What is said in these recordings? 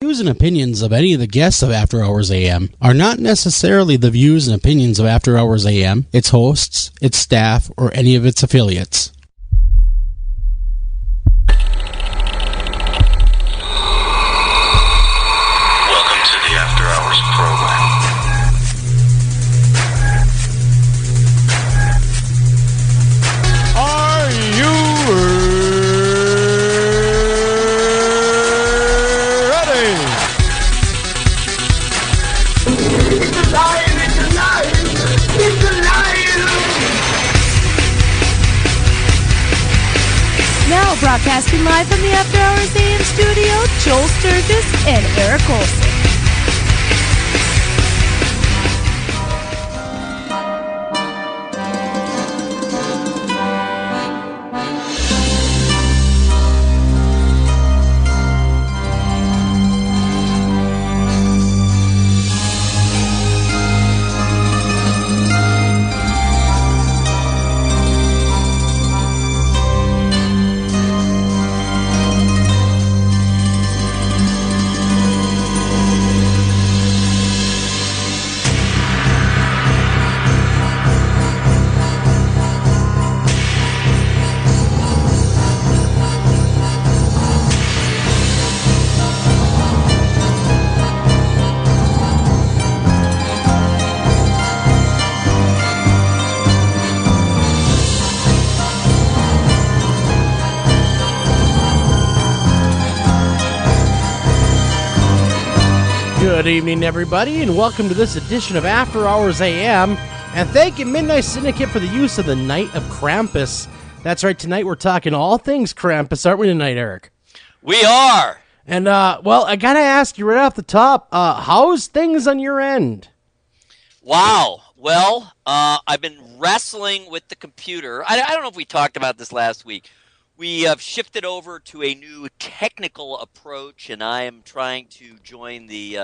views and opinions of any of the guests of After Hours AM are not necessarily the views and opinions of After Hours AM, its hosts, its staff, or any of its affiliates. Welcome to the After Hours program. Are you ready? It's alive! It's alive! It's alive! Now broadcasting live from the After Hours AM studio, Joel Sturgis and Eric Olson. Good evening, everybody, and welcome to this edition of After Hours AM. And thank you, Midnight Syndicate, for the use of the Night of Krampus. That's right, tonight we're talking all things Krampus, aren't we tonight, Eric? We are. And, well, I gotta ask you right off the top, how's things on your end? Wow. Well, I've been wrestling with the computer. I don't know if we talked about this last week. We have shifted over to a new technical approach, and I am trying to join the,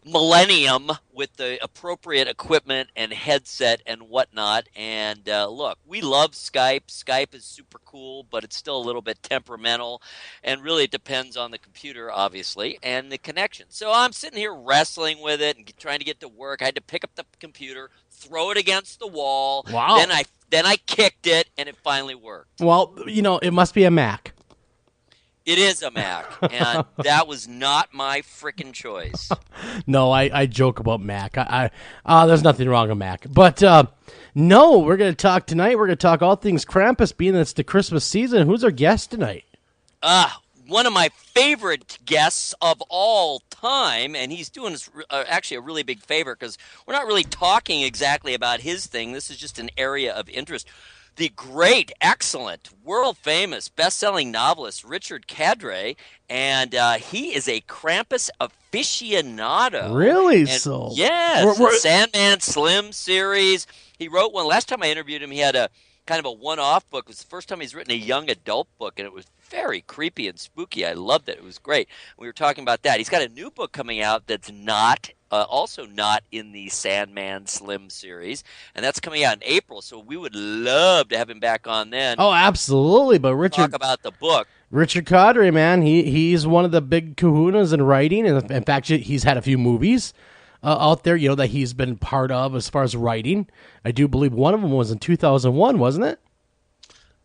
millennium with the appropriate equipment and headset and whatnot. And look, we love Skype. Skype is super cool, but it's still a little bit temperamental, and really it depends on the computer, obviously, and the connection. So I'm sitting here wrestling with it and trying to get to work. I had to pick up the computer, throw it against the wall. Wow. Then I kicked it, and it finally worked. Well, it must be a Mac. It is a Mac, and that was not my frickin' choice. No, I joke about Mac. There's nothing wrong with Mac. But, no, we're going to talk tonight. We're going to talk all things Krampus, being that it's the Christmas season. Who's our guest tonight? One of my favorite guests of all time, and he's doing us actually a really big favor because we're not really talking exactly about his thing. This is just an area of interest. The great, excellent, world-famous, best-selling novelist Richard Cadre, and he is a Krampus aficionado. Really? And yes, the Sandman Slim series. He wrote one. Last time I interviewed him, he had a kind of a one-off book. It was the first time he's written a young adult book, and it was very creepy and spooky. I loved it. It was great. We were talking about that. He's got a new book coming out that's also not in the Sandman Slim series, and that's coming out in April, so we would love to have him back on then. Oh, absolutely. But Richard, talk about the book. Richard Cadre, man, he's one of the big kahunas in writing, and in fact, he's had a few movies out there, that he's been part of as far as writing. I do believe one of them was in 2001, wasn't it?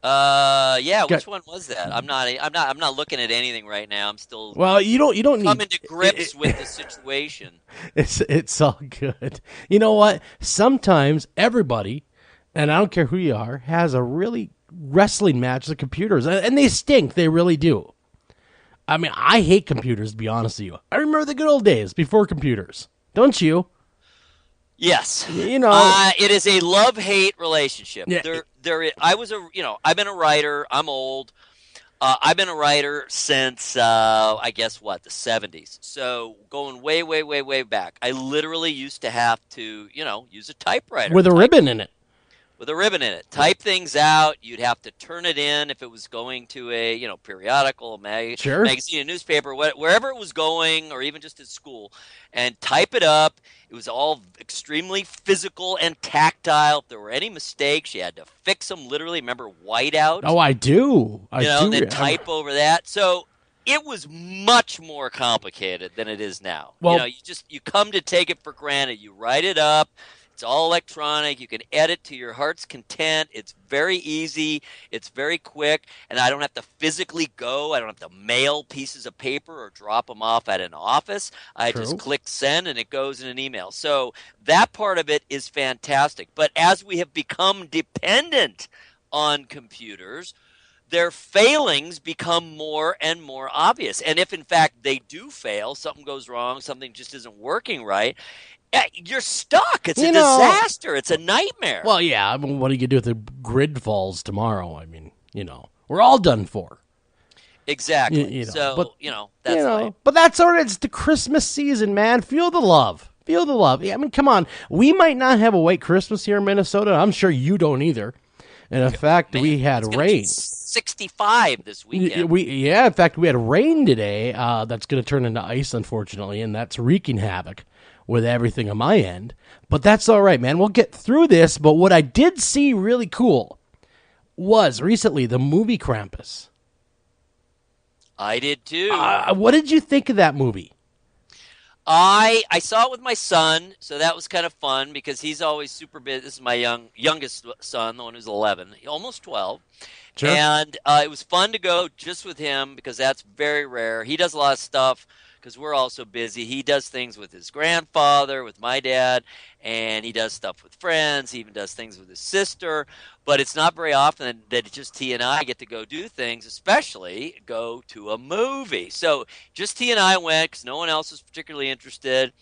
Yeah. Which one was that? I'm not looking at anything right now. I'm still. Well, you don't coming to grips with the situation. It's all good. You know what? Sometimes everybody, and I don't care who you are, has a really wrestling match with computers, and they stink. They really do. I mean, I hate computers, to be honest with you. I remember the good old days before computers. Don't you? Yes. It is a love-hate relationship. Yeah. I've been a writer. I'm old. I've been a writer since, the 70s. So going way, way, way, way back. I literally used to have to, use a typewriter. With a ribbon in it. With a ribbon in it. Type things out. You'd have to turn it in if it was going to a, periodical, magazine, a newspaper, wherever it was going, or even just at school, and type it up. It was all extremely physical and tactile. If there were any mistakes, you had to fix them literally. Remember whiteout? Oh, I do. And then type over that. So it was much more complicated than it is now. Well- You come to take it for granted. You write it up. It's all electronic. You can edit to your heart's content. It's very easy. It's very quick. And I don't have to physically go. I don't have to mail pieces of paper or drop them off at an office. I True. just click send and it goes in an email. So that part of it is fantastic. But as we have become dependent on computers, their failings become more and more obvious. And if, in fact, they do fail, something goes wrong, something just isn't working right, you're stuck. It's a disaster. It's a nightmare. Well, yeah. I mean, what do you do if the grid falls tomorrow? I mean, we're all done for. Exactly. But, that's life. But that's all right. It's the Christmas season, man. Feel the love. Feel the love. Yeah, I mean, come on. We might not have a white Christmas here in Minnesota. I'm sure you don't either. And in fact, we had rain. 65 this weekend. In fact, we had rain today. That's going to turn into ice, unfortunately, and that's wreaking havoc with everything on my end. But that's all right, man. We'll get through this. But what I did see really cool was recently the movie Krampus. I did too. What did you think of that movie? I saw it with my son, so that was kind of fun because he's always super busy. This is my youngest son, the one who's 11, almost 12. Sure. And it was fun to go just with him because that's very rare. He does a lot of stuff because we're all so busy. He does things with his grandfather, with my dad, and he does stuff with friends. He even does things with his sister. But it's not very often that it's just he and I get to go do things, especially go to a movie. So just he and I went because no one else was particularly interested.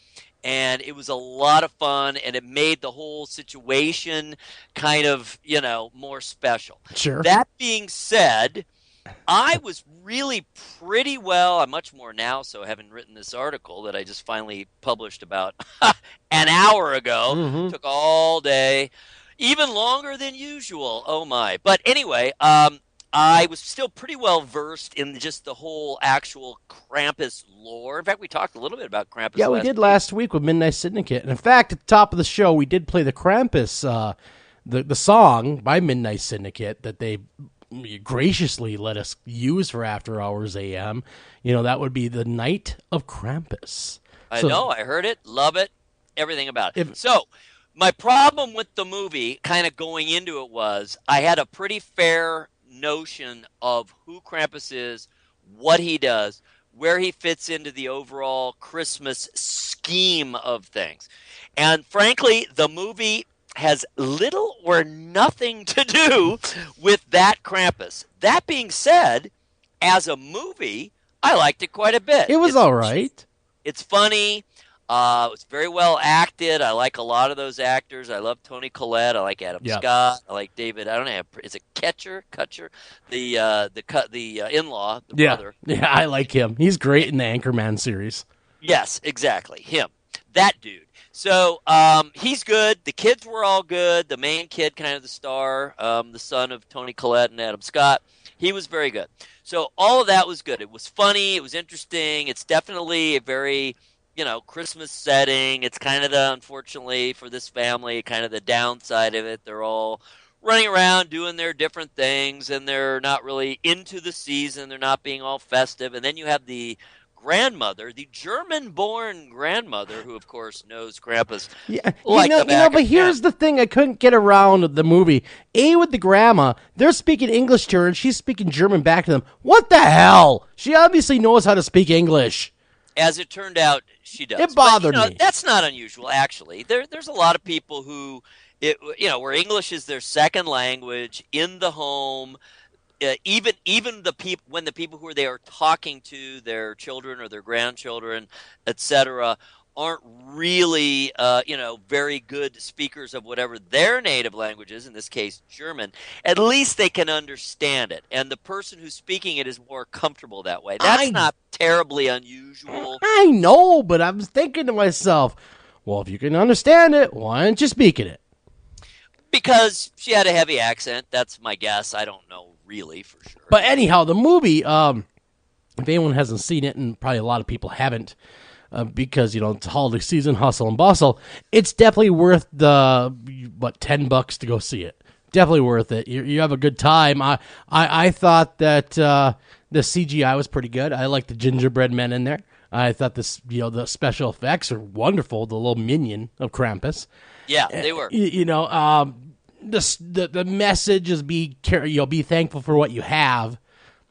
And it was a lot of fun, and it made the whole situation kind of, more special. Sure. That being said, I was really pretty well, I'm much more now, so having written this article that I just finally published about an hour ago, Mm-hmm. took all day, even longer than usual. Oh my. But anyway, I was still pretty well versed in just the whole actual Krampus lore. In fact, we talked a little bit about Krampus. Yeah, we did last week with Midnight Syndicate. And in fact, at the top of the show, we did play the Krampus, the song by Midnight Syndicate that they graciously let us use for After Hours AM. That would be The Night of Krampus. I know. I heard it. Love it. Everything about it. So my problem with the movie kind of going into it was I had a pretty fair notion of who Krampus is, what he does, where he fits into the overall Christmas scheme of things. And frankly, the movie has little or nothing to do with that Krampus. That being said, as a movie, I liked it quite a bit. It was all right. It's funny. It's very well acted. I like a lot of those actors. I love Toni Collette. I like Adam Scott. I like David. I don't know. Is it Kutcher? The in-law, the brother. Yeah, I like him. He's great in the Anchorman series. Yes, exactly. Him. That dude. So he's good. The kids were all good. The main kid, kind of the star, the son of Toni Collette and Adam Scott, he was very good. So all of that was good. It was funny. It was interesting. It's definitely a very Christmas setting. It's kind of unfortunately for this family, kind of the downside of it. They're all running around doing their different things, and they're not really into the season. They're not being all festive. And then you have the grandmother, the German-born grandmother, who of course knows Krampus. Yeah, But here's the thing: I couldn't get around the movie. With the grandma, they're speaking English to her, and she's speaking German back to them. What the hell? She obviously knows how to speak English. As it turned out, she does. It bothered me. That's not unusual, actually. There's a lot of people who, where English is their second language in the home. Even when the people who they are talking to, their children or their grandchildren, etc., aren't really, very good speakers of whatever their native language is, in this case, German, at least they can understand it. And the person who's speaking it is more comfortable that way. That's not terribly unusual. I know, but I was thinking to myself, well, if you can understand it, why aren't you speaking it? Because she had a heavy accent. That's my guess. I don't know really for sure. But anyhow, the movie, if anyone hasn't seen it, and probably a lot of people haven't, because it's holiday season, hustle and bustle, it's definitely worth the $10 to go see it. Definitely worth it. You have a good time. I thought that The CGI was pretty good. I like the gingerbread men in there. I thought the special effects are wonderful. The little minion of Krampus. Yeah, they were. The message is be thankful for what you have,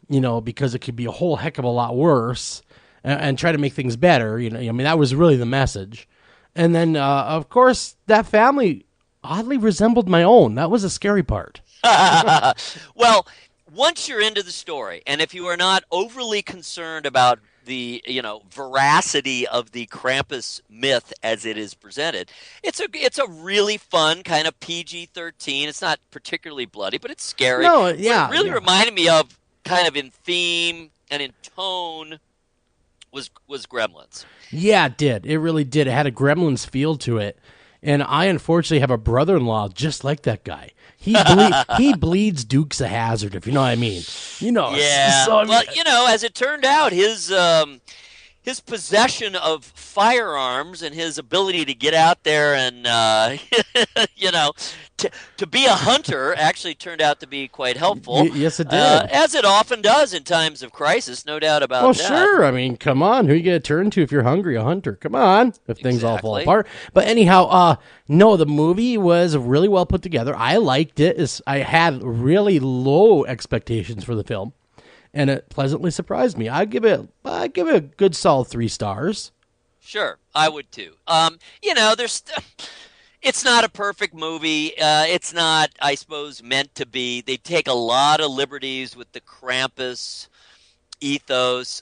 because it could be a whole heck of a lot worse, and try to make things better. That was really the message. And then, of course, that family oddly resembled my own. That was a scary part. Well, once you're into the story, and if you are not overly concerned about the veracity of the Krampus myth as it is presented, it's a really fun kind of PG-13. It's not particularly bloody, but it's scary. No, yeah, What it really reminded me of, kind of in theme and in tone, was Gremlins. Yeah, it did. It really did. It had a Gremlins feel to it. And I unfortunately have a brother-in-law just like that guy. He bleeds Dukes of Hazzard, if you know what I mean. Yeah. So, well, as it turned out, his possession of firearms and his ability to get out there and to be a hunter actually turned out to be quite helpful. Yes, it did. As it often does in times of crisis, no doubt about that. Oh, sure. I mean, come on. Who are you going to turn to if you're hungry? A hunter. Come on. If things all fall apart. But anyhow, no, the movie was really well put together. I liked it. I had really low expectations for the film, and it pleasantly surprised me. I give it a good solid 3 stars. Sure, I would too. There's. It's not a perfect movie. It's not, I suppose, meant to be. They take a lot of liberties with the Krampus ethos.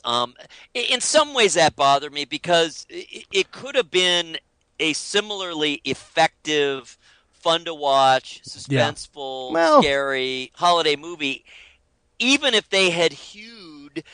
In some ways, that bothered me because it could have been a similarly effective, fun to watch, suspenseful, scary holiday movie, even if they had hewed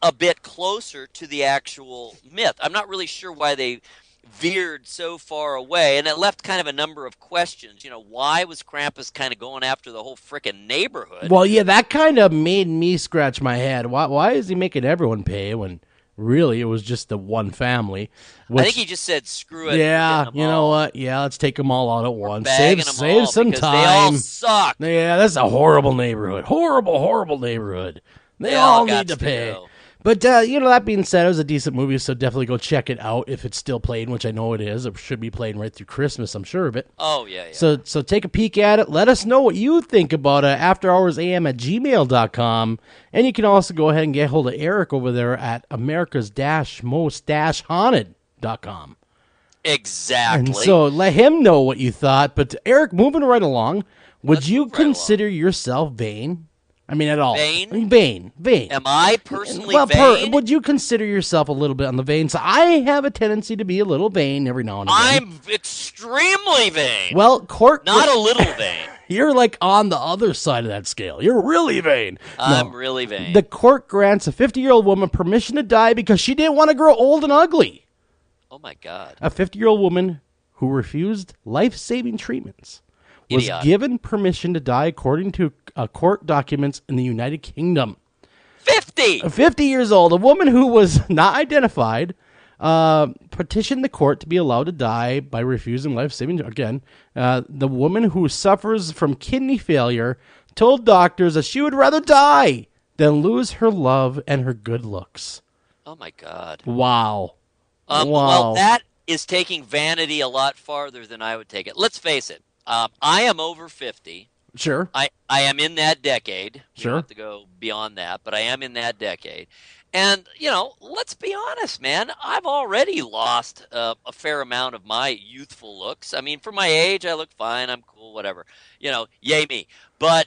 a bit closer to the actual myth. I'm not really sure why they veered so far away, and it left kind of a number of questions. Why was Krampus kind of going after the whole frickin' neighborhood? Well, yeah, that kind of made me scratch my head. Why is he making everyone pay when really it was just the one family? I think he just said, screw it. Yeah, you know what? Yeah, let's take them all out at once. Save all some because time. They all suck. Yeah, that's a horrible neighborhood. Horrible neighborhood. They all need to pay. Go. But, that being said, it was a decent movie, so definitely go check it out if it's still playing, which I know it is. It should be playing right through Christmas, I'm sure of it. Oh, yeah. So take a peek at it. Let us know what you think about afterhoursam@gmail.com. And you can also go ahead and get hold of Eric over there at americas-most-haunted.com. Exactly. And so let him know what you thought. But, Eric, moving right along, would you consider yourself vain? I mean, at all. Vain? Vain. Am I personally vain? Would you consider yourself a little bit on the vain side? I have a tendency to be a little vain every now and again. I'm extremely vain. Well, not a little vain. You're like on the other side of that scale. You're really vain. I'm really vain. The court grants a 50-year-old woman permission to die because she didn't want to grow old and ugly. Oh, my God. A 50-year-old woman who refused life-saving treatments was given permission to die according to court documents in the United Kingdom. 50 years old. A woman who was not identified petitioned the court to be allowed to die by refusing life-saving. Again, the woman who suffers from kidney failure told doctors that she would rather die than lose her love and her good looks. Oh, my God. Wow. Wow. Well, that is taking vanity a lot farther than I would take it. Let's face it. I am over 50. Sure. I am in that decade. Sure. You don't have to go beyond that, but I am in that decade. And, let's be honest, man. I've already lost a fair amount of my youthful looks. I mean, for my age, I look fine. I'm cool, whatever. Yay me. But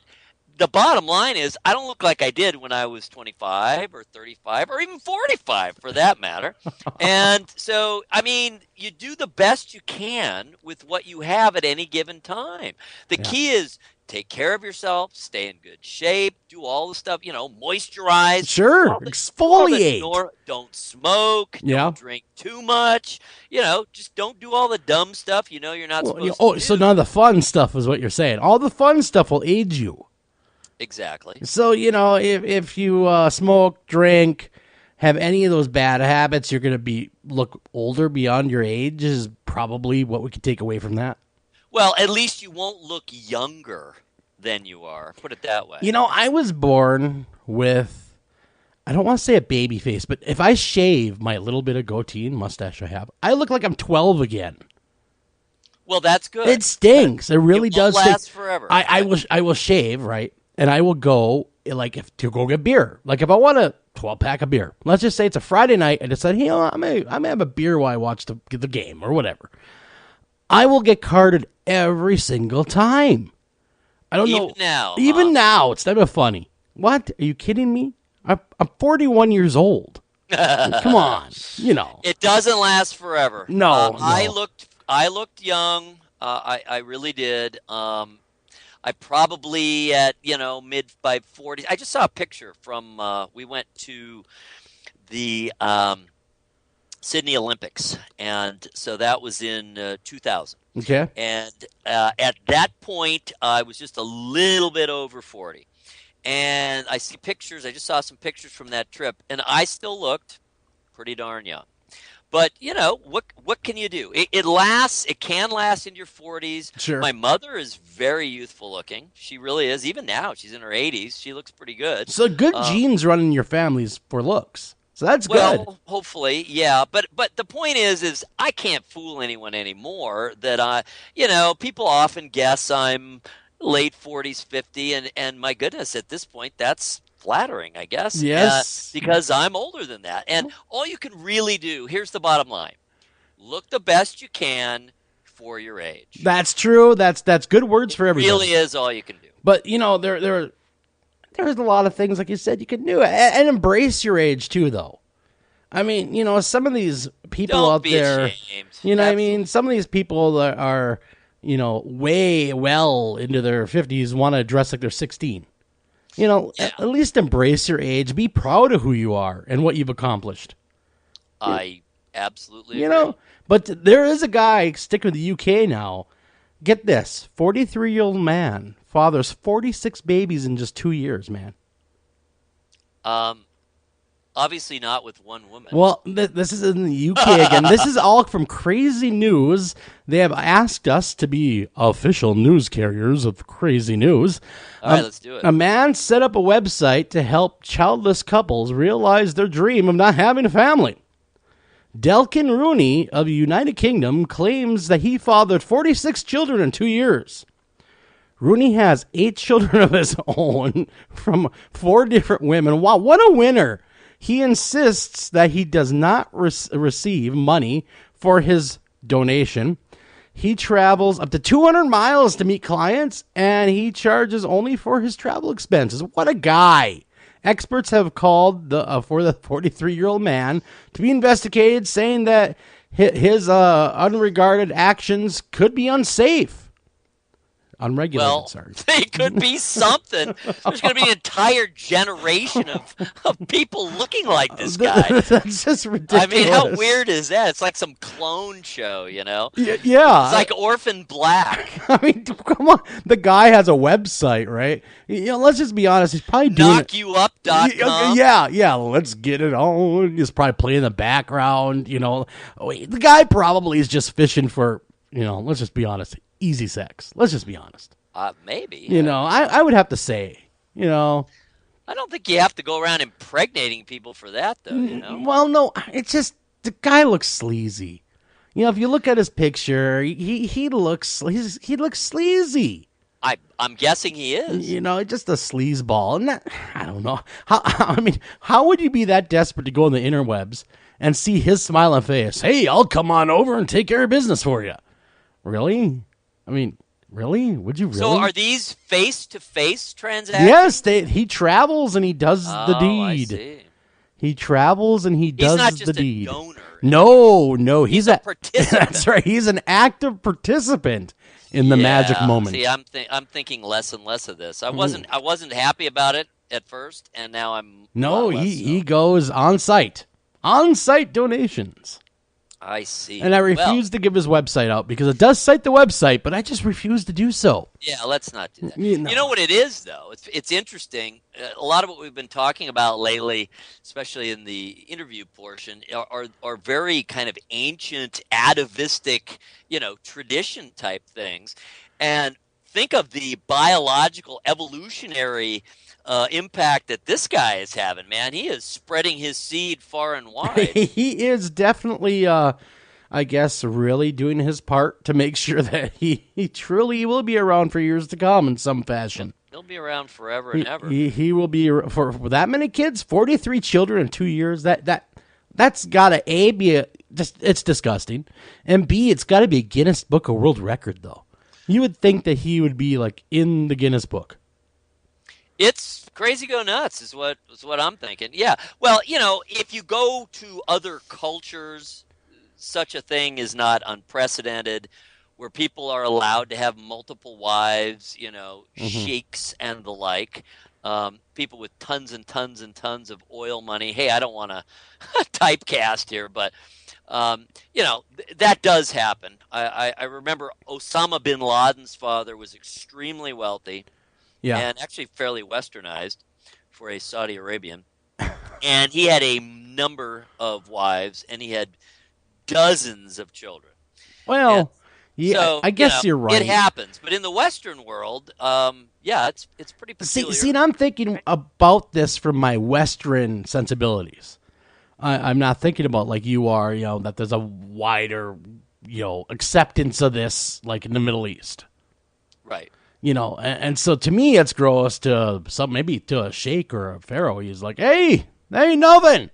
the bottom line is I don't look like I did when I was 25 or 35 or even 45 for that matter. And so, I mean, you do the best you can with what you have at any given time. The key is take care of yourself, stay in good shape, do all the stuff, moisturize. Sure, exfoliate. Don't smoke, don't drink too much, just don't do all the dumb stuff you're not supposed to do. So none of the fun stuff is what you're saying. All the fun stuff will aid you. Exactly. So, if you smoke, drink, have any of those bad habits, you're going to look older beyond your age is probably what we could take away from that. Well, at least you won't look younger than you are. Put it that way. I was born with I don't want to say a baby face, but if I shave my little bit of goatee and mustache I have, I look like I'm 12 again. Well, that's good. It stinks. It really does last stink. forever. I will shave, right? And I will go to go get beer. Like if I want a 12-pack of beer. Let's just say it's a Friday night and decide, I'm gonna have a beer while I watch the game or whatever. I will get carded every single time. I don't know. Even now, it's not even funny. What? Are you kidding me? I'm 41 years old. Come on, It doesn't last forever. No. I looked young. I really did. I probably at mid by 40s. I just saw a picture from. We went to the Sydney Olympics, and so that was in 2000. Okay. And at that point, I was just a little bit over 40. And I see pictures. I just saw some pictures from that trip, and I still looked pretty darn young. But what can you do? It lasts. It can last in your 40s. Sure. My mother is very youthful looking. She really is. Even now, she's in her 80s. She looks pretty good. So good genes run in your families for looks. So that's good. Well, hopefully, yeah. But the point is I can't fool anyone anymore. That people often guess I'm late 40s, 50, and my goodness, at this point, that's flattering, I guess. Yes. Because I'm older than that. And all you can really do, here's the bottom line. Look the best you can for your age. That's true. That's good words for everybody. It really is all you can do. But, there's a lot of things, like you said, you can do. And embrace your age, too, though. I mean, some of these people Don't out be there, ashamed. what I mean? Some of these people that are, way well into their 50s want to dress like they're 16. At least embrace your age. Be proud of who you are and what you've accomplished. I absolutely agree. But there is a guy sticking with the UK now. Get this, 43-year-old man fathers 46 babies in just 2 years, man. Obviously not with one woman. Well, this is in the UK again. This is all from Crazy News. They have asked us to be official news carriers of Crazy News. All right, let's do it. A man set up a website to help childless couples realize their dream of not having a family. Delkin Rooney of the United Kingdom claims that he fathered 46 children in 2 years. Rooney has 8 children of his own from 4 different women. Wow, what a winner. He insists that he does not receive money for his donation. He travels up to 200 miles to meet clients, and he charges only for his travel expenses. What a guy. Experts have called for the 43-year-old man to be investigated, saying that his unregarded actions could be unsafe. Unregulated, sorry. They could be something. There's going to be an entire generation of people looking like this guy. That's just ridiculous. I mean, how weird is that? It's like some clone show, Yeah. It's like Orphan Black. I mean, come on. The guy has a website, right? Let's just be honest. He's probably doing KnockYouUp.com. Yeah. Let's get it on. He's probably playing in the background. The guy probably is just fishing for, let's just be honest, easy sex. Let's just be honest. Maybe. I would have to say, I don't think you have to go around impregnating people for that, though. Well, no, it's just the guy looks sleazy. If you look at his picture, he looks sleazy. I'm guessing he is. Just a sleazeball. And I don't know. How would you be that desperate to go on the interwebs and see his smiling face? Hey, I'll come on over and take care of business for you. Really? Really? Would you really? So are these face-to-face transactions? Yes, he travels and he does the deed. I see. He travels and he does not just the deed. A donor. No, he's a participant. That's right. He's an active participant in the magic moment. See, I'm thinking less and less of this. I wasn't happy about it at first, and now I'm. No, less he goes on site donations. I see. And I refuse to give his website out because it does cite the website, but I just refuse to do so. Yeah, let's not do that. You know what it is, though? It's interesting. A lot of what we've been talking about lately, especially in the interview portion, are very kind of ancient, atavistic, tradition type things. And think of the biological, evolutionary impact that this guy is having, man. He is spreading his seed far and wide. He is definitely, I guess, really doing his part to make sure that he truly will be around for years to come in some fashion. He'll be around forever and ever. He will be for that many kids, 43 children in 2 years. That's gotta be it's disgusting, and B, it's got to be a Guinness Book of World Record though. You would think that he would be like in the Guinness Book. It's crazy go nuts is what I'm thinking. Yeah. Well, if you go to other cultures, such a thing is not unprecedented, where people are allowed to have multiple wives, sheiks and the like, people with tons and tons and tons of oil money. Hey, I don't want to typecast here, but that does happen. I remember Osama bin Laden's father was extremely wealthy. Yeah. And actually fairly westernized for a Saudi Arabian. And he had a number of wives, and he had dozens of children. Well, I guess you're right. It happens. But in the Western world, it's pretty peculiar. See, and I'm thinking about this from my Western sensibilities. I'm not thinking about like you are, that there's a wider, acceptance of this, like in the Middle East. Right. And so to me, it's gross to maybe to a sheikh or a pharaoh. He's like, hey, that ain't nothing.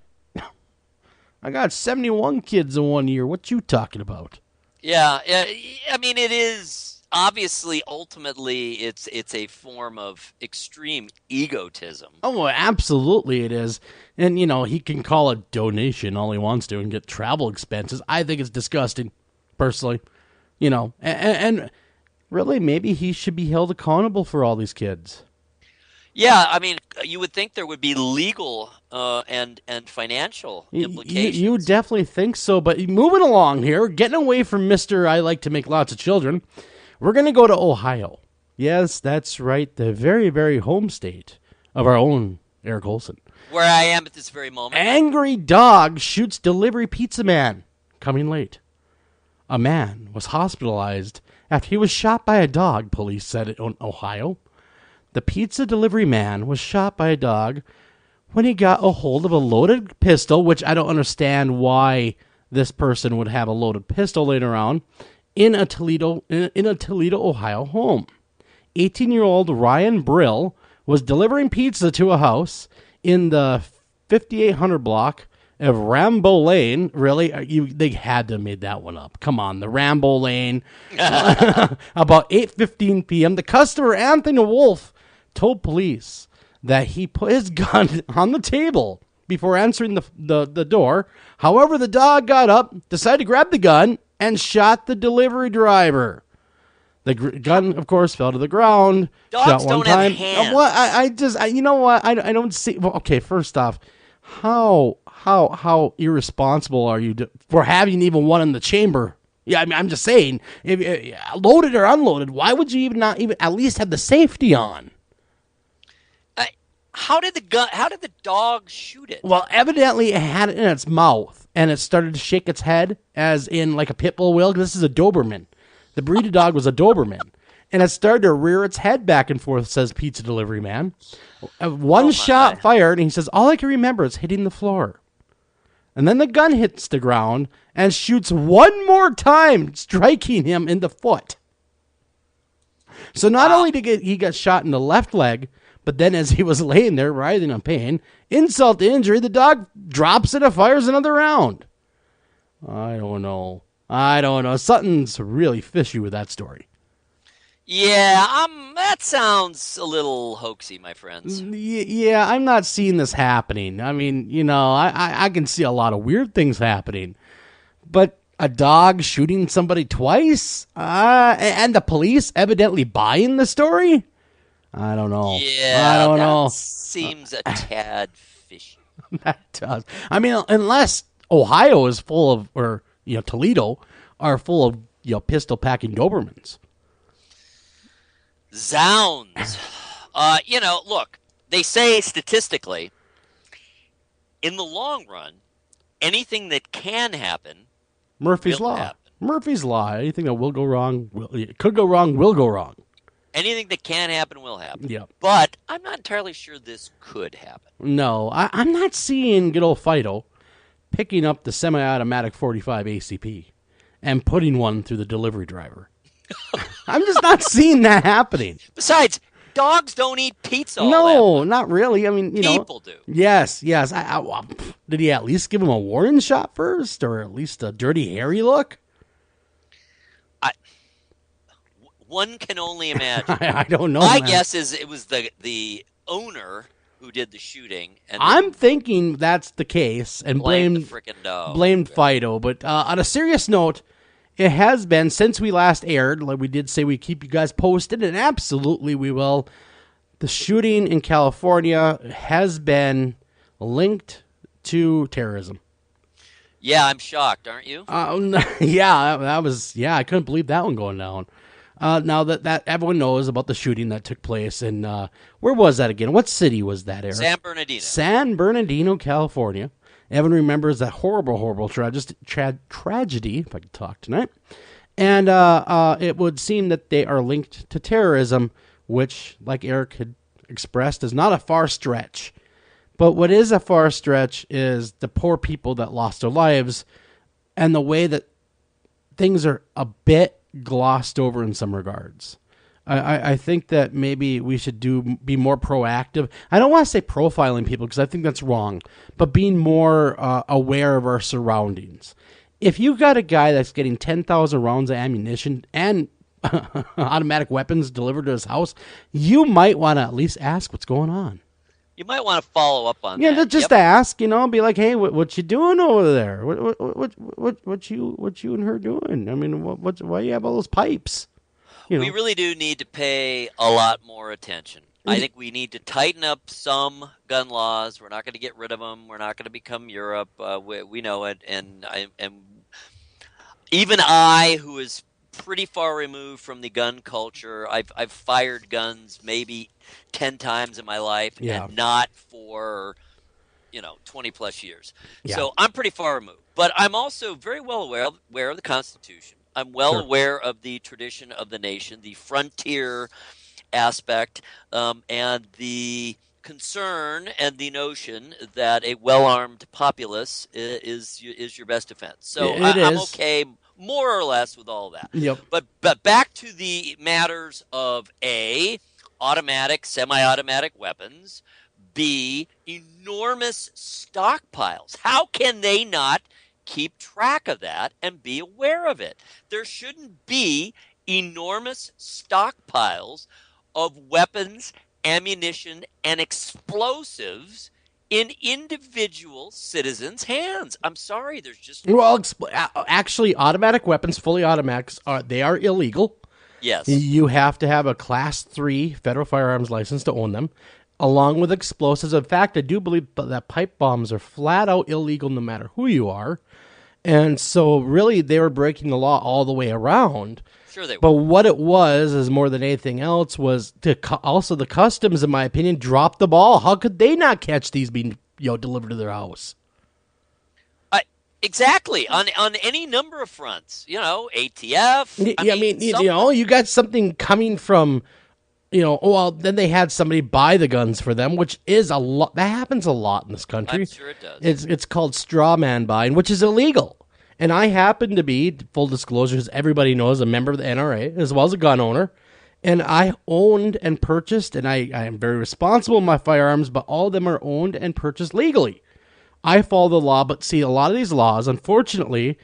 I got 71 kids in 1 year. What you talking about? Yeah. I mean, it is obviously, ultimately, it's a form of extreme egotism. Oh, absolutely it is. And, he can call it donation all he wants to and get travel expenses. I think it's disgusting, personally. And really, maybe he should be held accountable for all these kids. Yeah, I mean, you would think there would be legal and financial implications. You definitely think so, but moving along here, getting away from Mr. I like to make lots of children, we're going to go to Ohio. Yes, that's right, the very, very home state of our own Eric Olson. Where I am at this very moment. Angry dog shoots delivery pizza man, coming late. A man was hospitalized after he was shot by a dog, police said in Ohio. The pizza delivery man was shot by a dog when he got a hold of a loaded pistol, which I don't understand why this person would have a loaded pistol laying around, in a Toledo, Ohio home. 18-year-old Ryan Brill was delivering pizza to a house in the 5800 block of Rambo Lane. Really? They had to have made that one up. Come on, the Rambo Lane. About 8:15 p.m., the customer, Anthony Wolf, told police that he put his gun on the table before answering the door. However, the dog got up, decided to grab the gun, and shot the delivery driver. The gun, of course, fell to the ground. Dogs shot one don't time. have hands. What? You know what? I don't see. Well, okay, first off, how irresponsible are you for having even one in the chamber? Yeah, I mean, I'm just saying, if loaded or unloaded, why would you not even at least have the safety on? How did the dog shoot it? Well, evidently it had it in its mouth, and it started to shake its head, as in like a pit bull will. This is a Doberman. The breed of dog was a Doberman, and it started to rear its head back and forth, says pizza delivery man. One shot fired, and he says, all I can remember is hitting the floor. And then the gun hits the ground and shoots one more time, striking him in the foot. So not only did he get shot in the left leg, but then as he was laying there writhing in pain, insult to injury, the dog drops it and fires another round. I don't know. Something's really fishy with that story. Yeah, that sounds a little hoaxy, my friends. Yeah, I'm not seeing this happening. I mean, I can see a lot of weird things happening. But a dog shooting somebody twice? And the police evidently buying the story? I don't know. Yeah, I don't know. Seems a tad fishy. That does. I mean, unless Ohio is full of, or Toledo are full of pistol packing Dobermans. Zounds. Look, they say statistically, in the long run, anything that can happen, Murphy's will Law. happen. Murphy's Law. Anything that will go wrong, it could go wrong, will go wrong. Anything that can happen will happen. Yep. But I'm not entirely sure this could happen. No, I'm not seeing good old Fido picking up the semi-automatic 45 ACP and putting one through the delivery driver. I'm just not seeing that happening. Besides, dogs don't eat pizza all that No, much. not really. I mean, People do. Yes. Did he at least give him a warning shot first, or at least a Dirty Harry look? One can only imagine. I don't know. My man. guess is it was the owner who did the shooting. And I'm thinking that's the case, and blamed the frickin' dog. blamed Fido. But on a serious note, it has been since we last aired. Like we did say, we keep you guys posted, and absolutely we will. The shooting in California has been linked to terrorism. Yeah, I'm shocked, aren't you? Yeah, that was. Yeah, I couldn't believe that one going down. Now that everyone knows about the shooting that took place in, where was that again? What city was that, Eric? San Bernardino. San Bernardino, California. Evan remembers that horrible tragedy, if I could talk tonight. And it would seem that they are linked to terrorism, which, like Eric had expressed, is not a far stretch. But what is a far stretch is the poor people that lost their lives and the way that things are a bit glossed over in some regards. I think that maybe we should be more proactive. I don't want to say profiling people because I think that's wrong, but being more aware of our surroundings. If you got a guy that's getting 10,000 rounds of ammunition and automatic weapons delivered to his house, you might want to at least ask what's going on. You might want to follow up on Yeah, that. just ask, be like, hey, what you doing over there? What you and her doing? I mean, why you have all those pipes? We really do need to pay a lot more attention. I think we need to tighten up some gun laws. We're not going to get rid of them. We're not going to become Europe. We know it, and even I, who is pretty far removed from the gun culture, I've fired guns maybe 10 times in my life, and not for 20 plus years. Yeah. So I'm pretty far removed, but I'm also very well aware of the Constitution. I'm well aware of the tradition of the nation, the frontier aspect, and the concern and the notion that a well-armed populace is your best defense. So I'm okay more or less with all that. Yep. But back to the matters of A, automatic, semi-automatic weapons, B, enormous stockpiles. How can they not keep track of that and be aware of it? There shouldn't be enormous stockpiles of weapons, ammunition, and explosives in individual citizens' hands. I'm sorry, there's just... Well, actually, automatic weapons, fully automatics, they are illegal. Yes. You have to have a Class 3 federal firearms license to own them, along with explosives. In fact, I do believe that pipe bombs are flat out illegal no matter who you are. And so, really, they were breaking the law all the way around. Sure they were. But what it was, is more than anything else, was also the customs, in my opinion, dropped the ball. How could they not catch these being delivered to their house? Exactly. On any number of fronts. ATF. I mean, you got something coming from... then they had somebody buy the guns for them, which is a lot. That happens a lot in this country. I'm sure it does. It's called straw man buying, which is illegal. And I happen to be, full disclosure, as everybody knows, a member of the NRA, as well as a gun owner. And I owned and purchased, and I am very responsible in my firearms, but all of them are owned and purchased legally. I follow the law, but see, a lot of these laws, unfortunately,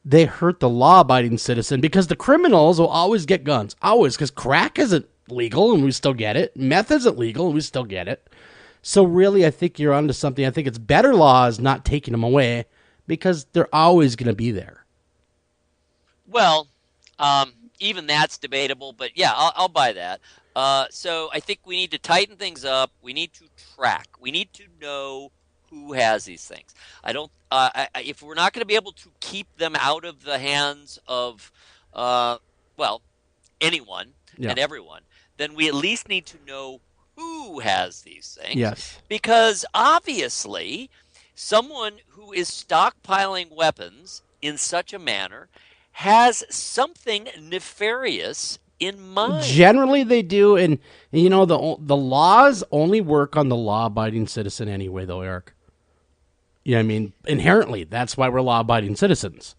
they hurt the law-abiding citizen because the criminals will always get guns. Always, because crack isn't legal and we still get it. Meth isn't legal and we still get it. So really, I think you're onto something. I think it's better laws not taking them away because they're always going to be there. Well, even that's debatable, but yeah, I'll buy that. So I think we need to tighten things up. We need to track. We need to know who has these things. If we're not going to be able to keep them out of the hands of, anyone and everyone, then we at least need to know who has these things. Yes. Because obviously, someone who is stockpiling weapons in such a manner has something nefarious in mind. Generally, they do, and you know the laws only work on the law-abiding citizen anyway, though, Eric. Yeah, I mean, inherently, that's why we're law-abiding citizens.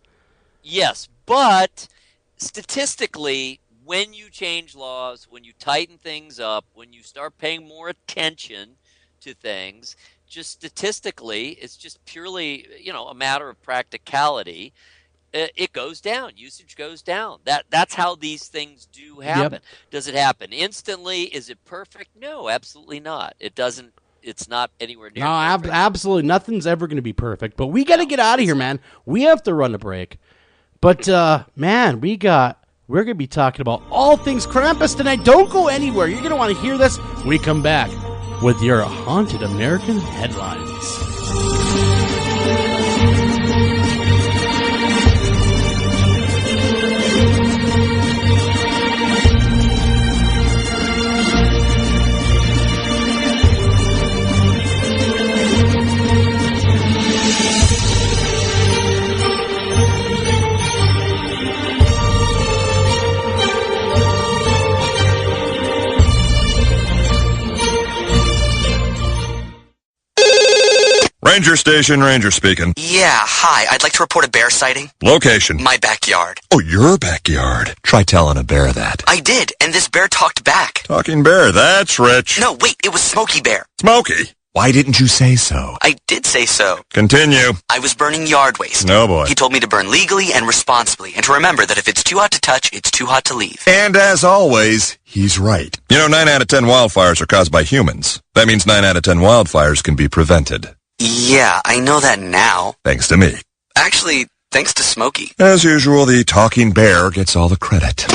Yes, but statistically, when you change laws, when you tighten things up, when you start paying more attention to things, just statistically, it's just purely, a matter of practicality. It goes down. Usage goes down. That's how these things do happen. Yep. Does it happen instantly? Is it perfect? No, absolutely not. It doesn't. It's not anywhere near. No, perfect. absolutely. Nothing's ever going to be perfect. But we got to get out of here, man. We have to run a break. But, man, we're going to be talking about all things Krampus tonight. Don't go anywhere. You're going to want to hear this when we come back with your Haunted American headlines. Ranger Station, Ranger speaking. Yeah, hi. I'd like to report a bear sighting. Location. My backyard. Oh, your backyard. Try telling a bear that. I did, and this bear talked back. Talking bear, that's rich. No, wait, it was Smokey Bear. Smokey. Why didn't you say so? I did say so. Continue. I was burning yard waste. No, boy. He told me to burn legally and responsibly, and to remember that if it's too hot to touch, it's too hot to leave. And as always, he's right. 9 out of 10 wildfires are caused by humans. That means 9 out of 10 wildfires can be prevented. Yeah, I know that now. Thanks to me. Actually, thanks to Smokey. As usual, the talking bear gets all the credit.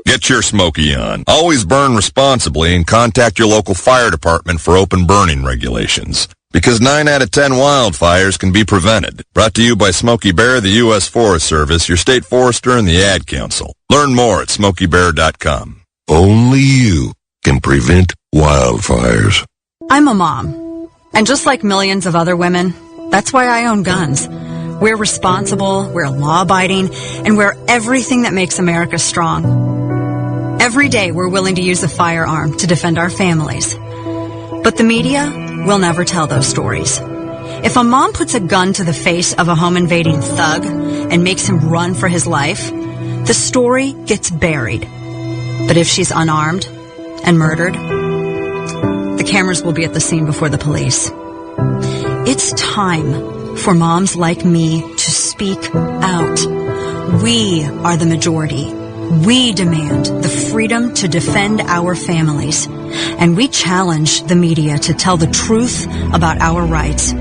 Get your Smokey on. Always burn responsibly and contact your local fire department for open burning regulations. Because 9 out of 10 wildfires can be prevented. Brought to you by Smokey Bear, the U.S. Forest Service, your state forester, and the Ad Council. Learn more at smokeybear.com. Only you can prevent wildfires. I'm a mom. And just like millions of other women, that's why I own guns. We're responsible, we're law-abiding, and we're everything that makes America strong. Every day we're willing to use a firearm to defend our families. But the media will never tell those stories. If a mom puts a gun to the face of a home-invading thug and makes him run for his life, the story gets buried. But if she's unarmed and murdered, the cameras will be at the scene before the police. It's time for moms like me to speak out. We are the majority. We demand the freedom to defend our families. And we challenge the media to tell the truth about our rights.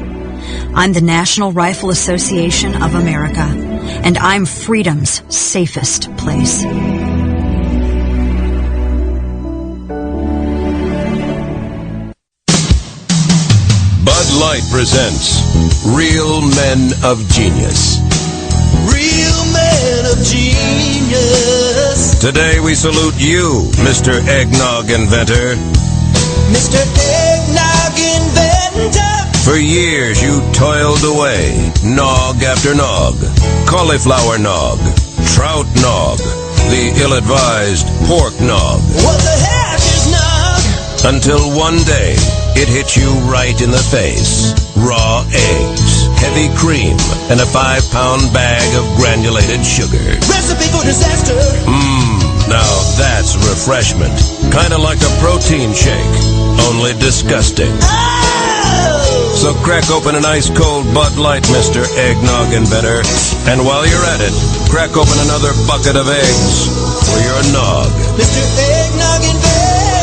I'm the National Rifle Association of America, and I'm freedom's safest place. Bud Light presents Real Men of Genius. Real men of genius. Today we salute you, Mr. Eggnog Inventor. Mr. Eggnog Inventor. For years you toiled away, nog after nog, cauliflower nog, trout nog, the ill-advised pork nog. What the heck is nog? Until one day, it hit you right in the face. Raw eggs, heavy cream, and a 5-pound bag of granulated sugar. Recipe for disaster. Now that's refreshment. Kinda like a protein shake, only disgusting. Oh! So crack open an ice-cold Bud Light, Mr. Eggnog Inventor. And while you're at it, crack open another bucket of eggs for your nog. Mr. Eggnog Inventor.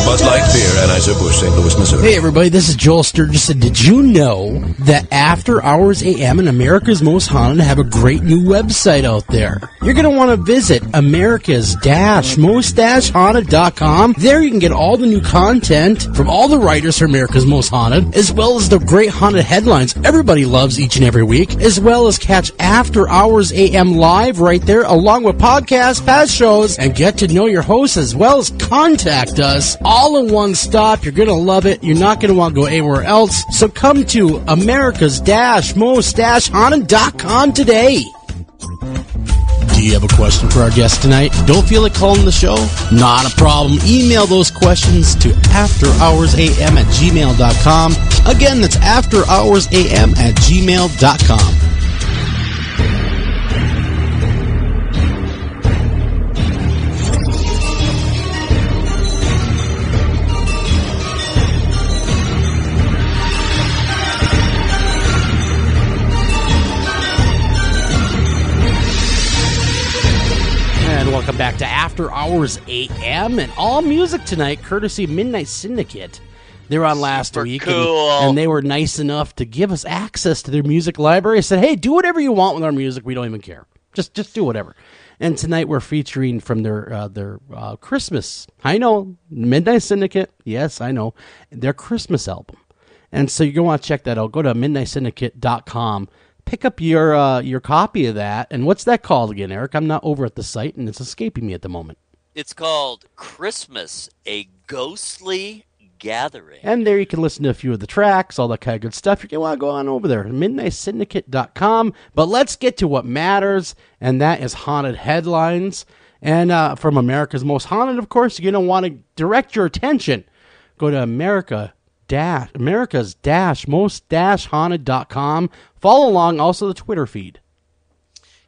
Bud Light Beer, Anheuser-Busch, St. Louis, Missouri. Hey everybody, this is Joel Sturgis, and did you know that After Hours AM and America's Most Haunted have a great new website out there? You're going to want to visit America's-Most-Haunted.com. There you can get all the new content from all the writers for America's Most Haunted, as well as the great haunted headlines everybody loves each and every week, as well as catch After Hours AM live right there, along with podcasts, past shows, and get to know your hosts, as well as contact us all in one stop. You're going to love it. You're not going to want to go anywhere else. So come to America's-Most-Haunted.com today. Do you have a question for our guest tonight? Don't feel like calling the show? Not a problem. Email those questions to afterhoursam@gmail.com. Again, that's afterhoursam@gmail.com. Welcome back to After Hours AM, and all music tonight, courtesy of Midnight Syndicate. They were on last week, and they were nice enough to give us access to their music library. I said, hey, do whatever you want with our music. We don't even care. Just do whatever. And tonight we're featuring from their Christmas. I know, Midnight Syndicate. Yes, I know. Their Christmas album. And so you're going to want to check that out. Go to midnightsyndicate.com. Pick up your copy of that. And what's that called again, Eric? I'm not over at the site, and it's escaping me at the moment. It's called Christmas, A Ghostly Gathering. And there you can listen to a few of the tracks, all that kind of good stuff. You're going to want to go on over there, midnightsyndicate.com. But let's get to what matters, and that is haunted headlines. And from America's Most Haunted, of course, you're going to want to direct your attention. Go to America's-most-haunted.com. Follow along, also the Twitter feed.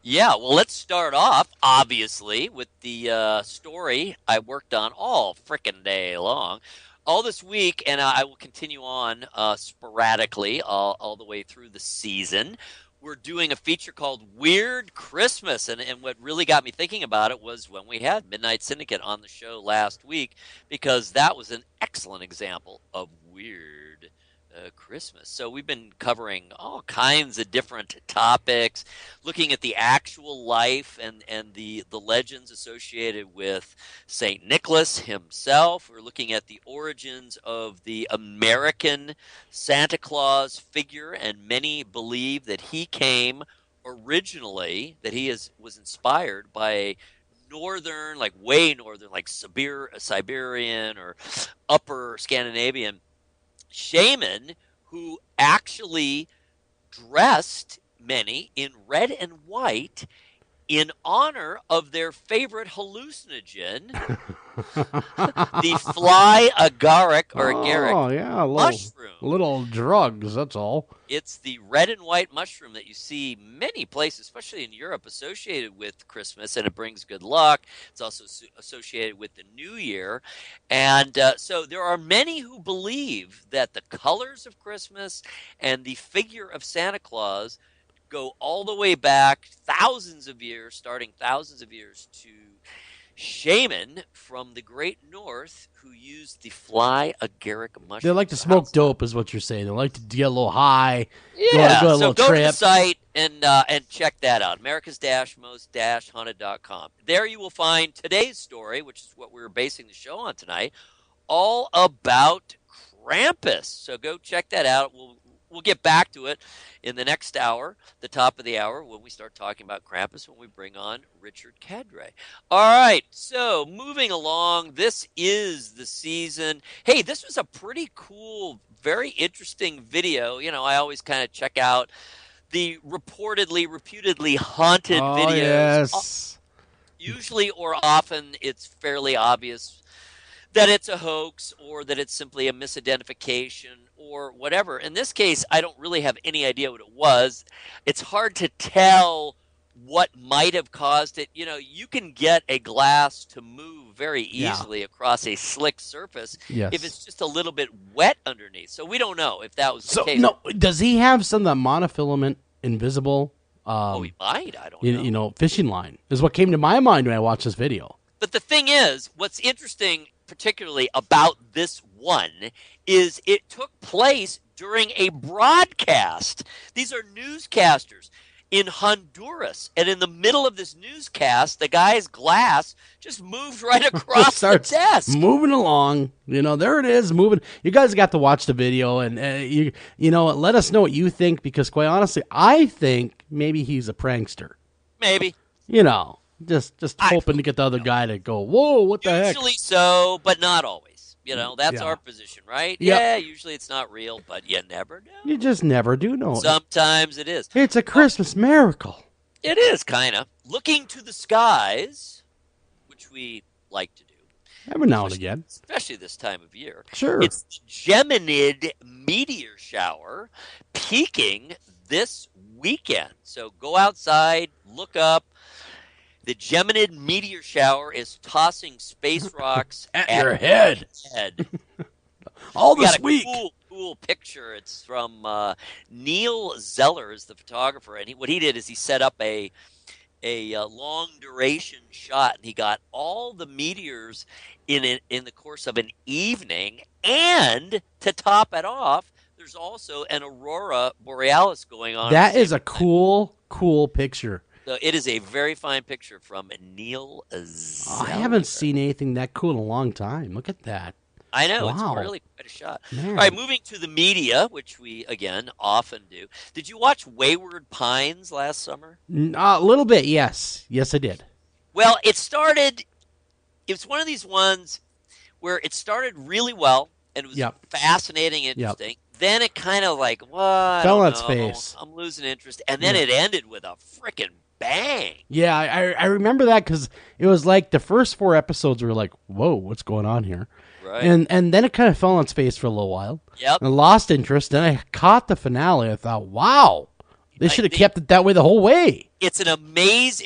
Yeah, well, let's start off, obviously, with the story I worked on all frickin' day long, all this week, and I will continue on sporadically all the way through the season. We're doing a feature called Weird Christmas, and what really got me thinking about it was when we had Midnight Syndicate on the show last week, because that was an excellent example of weird Christmas. So we've been covering all kinds of different topics, looking at the actual life and the legends associated with St. Nicholas himself. We're looking at the origins of the American Santa Claus figure, and many believe that he came originally, that he was inspired by a northern, like way northern, like Siberian or upper Scandinavian shaman who actually dressed many in red and white in honor of their favorite hallucinogen, the fly agaric or agaric mushroom. Little drugs, that's all. It's the red and white mushroom that you see many places, especially in Europe, associated with Christmas, and it brings good luck. It's also associated with the New Year. And so there are many who believe that the colors of Christmas and the figure of Santa Claus go all the way back starting thousands of years to shaman from the great north who used the fly agaric mushroom. They like to smoke dope, is what you're saying. They like to get a little high. Yeah, go so go to the site and check that out, America's-most-haunted.com. There you will find today's story, which is what we're basing the show on tonight, all about Krampus. So go check that out. We'll get back to it in the next hour, the top of the hour, when we start talking about Krampus, when we bring on Richard Cadre. All right, so moving along, this is the season. Hey, this was a pretty cool, very interesting video. You know, I always kind of check out the reputedly haunted videos. Yes. Usually or often, it's fairly obvious that it's a hoax or that it's simply a misidentification or whatever. In this case, I don't really have any idea what it was. It's hard to tell what might have caused it. You know, you can get a glass to move very easily across a slick surface if it's just a little bit wet underneath. So we don't know if that was the case. No, does he have some of that monofilament invisible? He might. I don't know. You know, fishing line is what came to my mind when I watched this video. But the thing is, what's interesting particularly about this one is it took place during a broadcast. These are newscasters in Honduras, and in the middle of this newscast, the guy's glass just moved right across the desk. Moving along. You know, there it is, moving. You guys got to watch the video, and you know, let us know what you think, because quite honestly, I think maybe he's a prankster. Maybe. You know. Just hoping to get the other guy to go, whoa, what the heck? Usually so, but not always. You know, that's our position, right? Yep. Yeah, usually it's not real, but you never know. You just never do know. Sometimes it is. It's a Christmas miracle. It is kind of looking to the skies, which we like to do. Every now and again. Especially this time of year. Sure. It's the Geminid meteor shower peaking this weekend. So go outside, look up. The Geminid meteor shower is tossing space rocks at your head. All this week. Cool picture. It's from Neil Zeller, is the photographer, and what he did is he set up a long duration shot, and he got all the meteors in the course of an evening. And to top it off, there's also an aurora borealis going on. That is a cool picture. So it is a very fine picture from Neil Zeller. I haven't seen anything that cool in a long time. Look at that. I know. Wow. It's really quite a shot. Man. All right, moving to the media, which we, again, often do. Did you watch Wayward Pines last summer? A little bit, yes. Yes, I did. Well, it was one of these ones where it started really well, and it was fascinating, interesting. Then it kind of like, fell on its face. I'm losing interest. And then it ended with a freaking bang. Yeah, I remember that because it was like the first 4 episodes were like, whoa, what's going on here? Right. And then it kind of fell on its face for a little while. Yep. And I lost interest. Then I caught the finale. I thought, wow, they should have kept it that way the whole way. It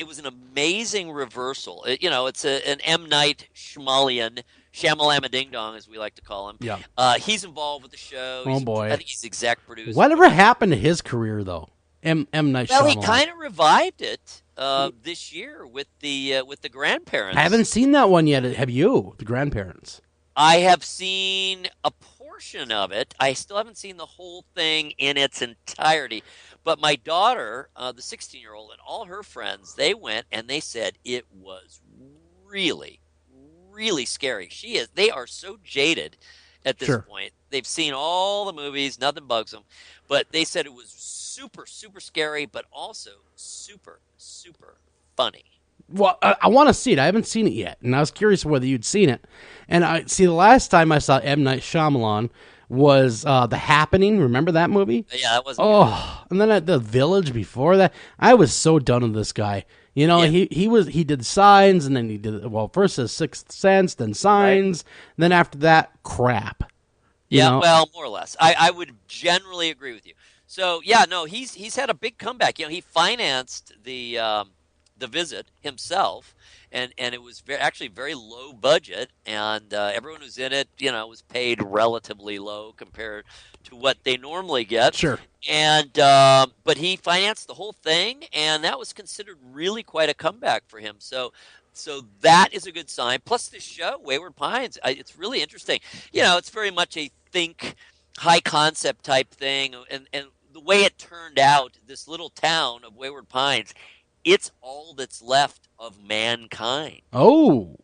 was an amazing reversal. It's an M. Night Shyamalan, Shamalama Ding Dong, as we like to call him. Yeah. He's involved with the show. Oh, boy. I think he's exec producer. Whatever happened to his career, though? M. Night Shyamalan. Well, he kind of revived it this year with the Grandparents. I haven't seen that one yet. Have you? The Grandparents. I have seen a portion of it. I still haven't seen the whole thing in its entirety. But my daughter, the 16-year-old, and all her friends, they went and they said it was really, really scary. They are so jaded at this point. They've seen all the movies, nothing bugs them. But they said it was super, super scary, but also super, super funny. Well, I want to see it. I haven't seen it yet, and I was curious whether you'd seen it. And I see the last time I saw M. Night Shyamalan was The Happening. Remember that movie? Yeah, that wasn't good. And then at The Village before that, I was so done with this guy. He did Signs, and then he did first his Sixth Sense, then Signs, then after that, crap. Well, more or less. I would generally agree with you. So he's had a big comeback. He financed the Visit himself, and it was actually very low budget, and everyone who's in it, was paid relatively low compared to what they normally get. Sure. And but he financed the whole thing, and that was considered really quite a comeback for him. So that is a good sign. Plus, this show, Wayward Pines, it's really interesting. It's very much a think high concept type thing, and the way it turned out, this little town of Wayward Pines. It's all that's left of mankind. Oh,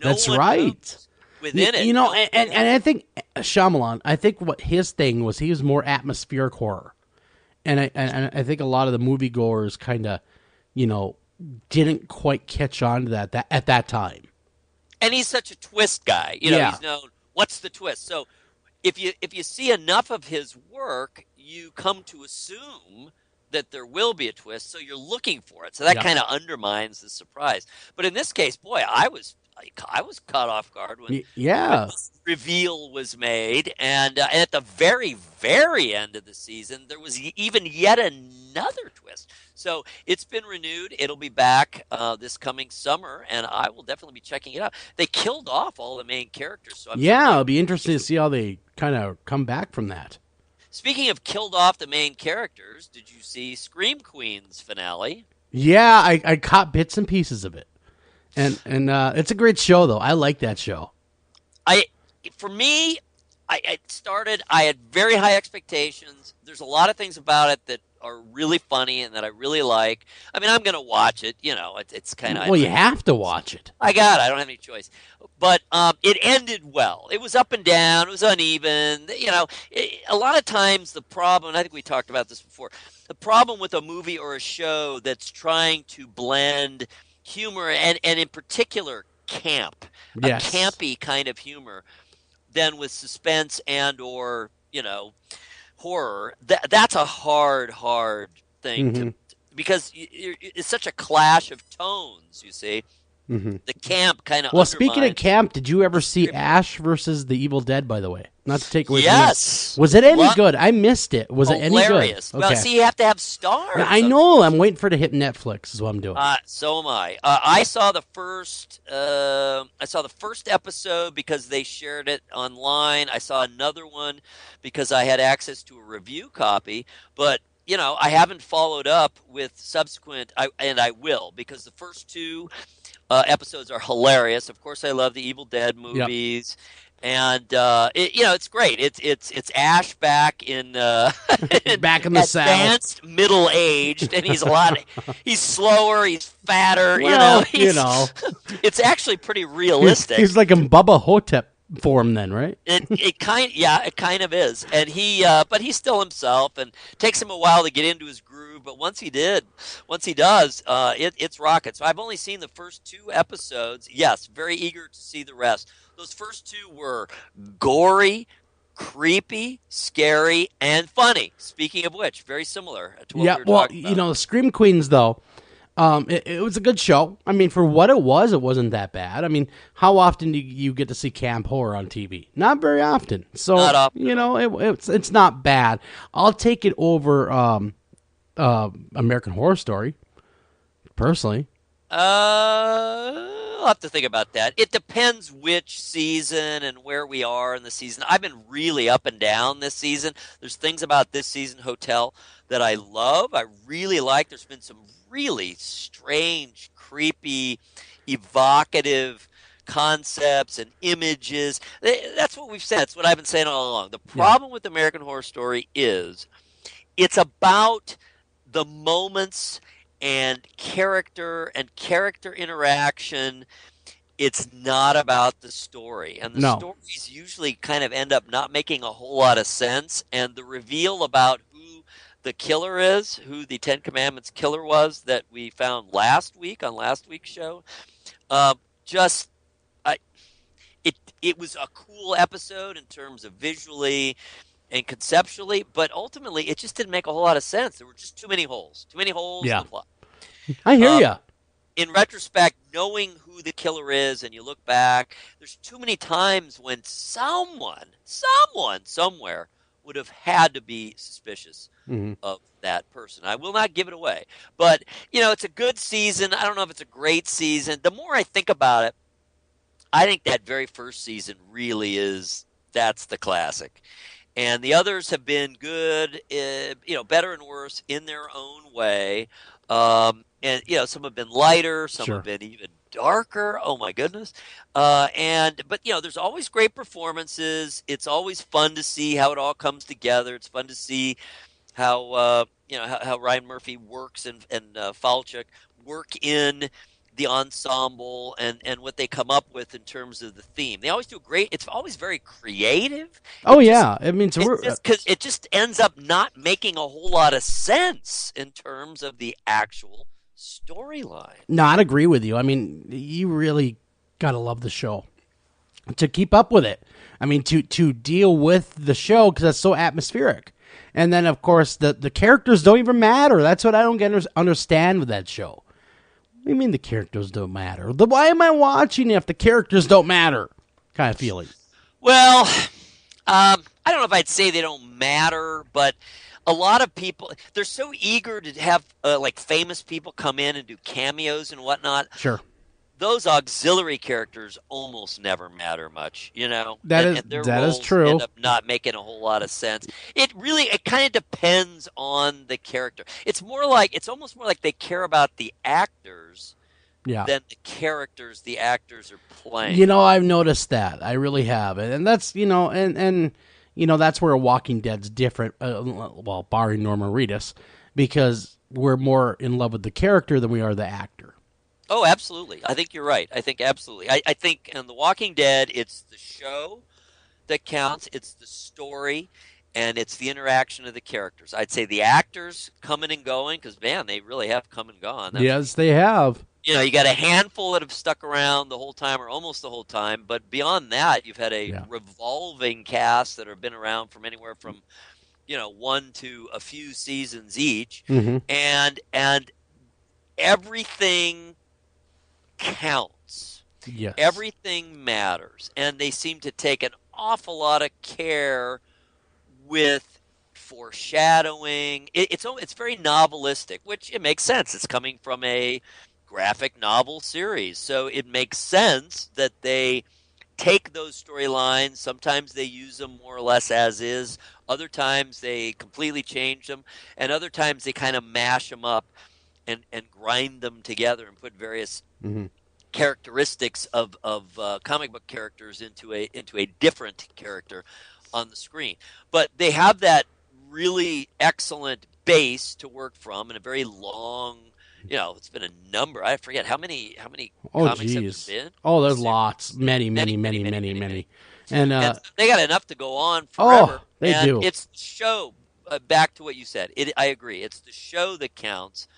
that's right. Within it. And I think Shyamalan, I think what his thing was, he was more atmospheric horror. And I think a lot of the moviegoers kind of, didn't quite catch on to that at that time. And he's such a twist guy. He's known, what's the twist? So if you see enough of his work, you come to assume that there will be a twist, so you're looking for it. So that kind of undermines the surprise. But in this case, boy, I was caught off guard when the reveal was made, and at the very, very end of the season, there was even yet another twist. So it's been renewed. It'll be back this coming summer, and I will definitely be checking it out. They killed off all the main characters, so it'll be interesting to see how they kind of come back from that. Speaking of killed off the main characters, did you see Scream Queen's finale? Yeah, I caught bits and pieces of it, and it's a great show though. I like that show. I had very high expectations. There's a lot of things about it that are really funny and that I really like. I mean, I'm going to watch it. It's kind of... Well, you have to watch it. I don't have any choice. But it ended well. It was up and down. It was uneven. A lot of times the problem, and I think we talked about this before, the problem with a movie or a show that's trying to blend humor and in particular camp, a campy kind of humor, then with suspense and or, horror, that's a hard thing because it's such a clash of tones. You see, the camp kind of. Well, speaking of camp, did you ever see Ash versus the Evil Dead? By the way, not to take away. Yes. From was it any good? I missed it. Was it any good? Hilarious. Well, see, you have to have stars. Yeah, I know. I'm waiting for it to hit Netflix. Is what I'm doing. So am I. I saw the first. I saw the first episode because they shared it online. I saw another one because I had access to a review copy. But I haven't followed up with subsequent. And I will, because the first two episodes are hilarious. Of course, I love the Evil Dead movies. Yep. And it's great. It's Ash back in back in the advanced South, middle aged, and he's he's slower, he's fatter. Well, it's actually pretty realistic. He's like in Bubba Hotep form, then, right? It kind of is, and but he's still himself, and takes him a while to get into his groove. But once he does, it's rocket. So I've only seen the first two episodes. Yes, very eager to see the rest. Those first two were gory, creepy, scary, and funny. Speaking of which, very similar to what we were talking about. The Scream Queens, though, it was a good show. I mean, for what it wasn't that bad. I mean, how often do you get to see camp horror on TV? Not very often. So, not often. It's not bad. I'll take it over American Horror Story, personally. I'll have to think about that. It depends which season and where we are in the season. I've been really up and down this season. There's things about this season Hotel that I love. I really like. There's been some really strange, creepy, evocative concepts and images. That's what we've said. That's what I've been saying all along. The problem with American Horror Story is it's about the moments and character interaction. It's not about the story. And the stories usually kind of end up not making a whole lot of sense. And the reveal about who the killer is, who the Ten Commandments killer was that we found last week on last week's show, it was a cool episode in terms of visually and conceptually, but ultimately it just didn't make a whole lot of sense. There were just too many holes in the plot. I hear you. In retrospect, knowing who the killer is, and you look back, there's too many times when someone somewhere would have had to be suspicious of that person. I will not give it away, but it's a good season. I don't know if it's a great season. The more I think about it, I think that very first season really that's the classic. And the others have been good, better and worse in their own way. And some have been lighter, some have been even darker. Oh my goodness! But there's always great performances. It's always fun to see how it all comes together. It's fun to see how how Ryan Murphy works and Falchuk work in the ensemble and what they come up with in terms of the theme. They always do great. It's always very creative. Because it just ends up not making a whole lot of sense in terms of the actual storyline. No, I'd agree with you. I mean, you really gotta love the show to keep up with it. I mean, to deal with the show because it's so atmospheric. And then, of course, the characters don't even matter. That's what I don't understand with that show. What do you mean the characters don't matter? Why am I watching if the characters don't matter? Kind of feeling. Well, I don't know if I'd say they don't matter, but a lot of people, they're so eager to have famous people come in and do cameos and whatnot. Sure. Those auxiliary characters almost never matter much, That is true. End up not making a whole lot of sense. It kind of depends on the character. It's almost more like they care about the actors than the characters the actors are playing. I've noticed that. I really have. And that's, and that's where Walking Dead's different, barring Norma Reedus, because we're more in love with the character than we are the actor. Oh, absolutely. I think you're right. I think absolutely. I think in The Walking Dead, it's the show that counts. It's the story, and it's the interaction of the characters. I'd say the actors coming and going, because, man, they really have come and gone. Yes, they have. You got a handful that have stuck around the whole time or almost the whole time. But beyond that, you've had a revolving cast that have been around from anywhere from, 1 to a few seasons each, Mm-hmm. and everything counts. Yes. Everything matters, and they seem to take an awful lot of care with foreshadowing. It's very novelistic, which it makes sense. It's coming from a graphic novel series, so it makes sense that they take those storylines. Sometimes they use them more or less as is. Other times they completely change them, and other times they kind of mash them up and grind them together and put various Mm-hmm. characteristics of comic book characters into a different character on the screen. But they have that really excellent base to work from, and a very long. It's been a number. I forget how many comics have there been. Oh, there's lots, many. And And they got enough to go on forever. They and do. It's the show. Back to what you said. I agree. It's the show that counts.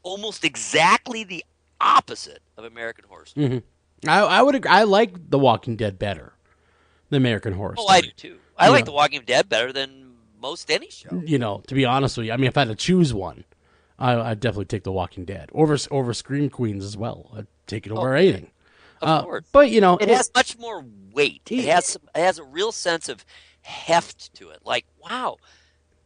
Almost exactly the opposite of American Horror Story. Mm-hmm. I would agree. I like The Walking Dead better than American Horror Story. I do too. I like The Walking Dead better than most any show. To be honest with you, I mean, if I had to choose one, I'd definitely take The Walking Dead over Scream Queens as well. I'd take it over anything. Of course, but it has much more weight. It has a real sense of heft to it. Like, wow,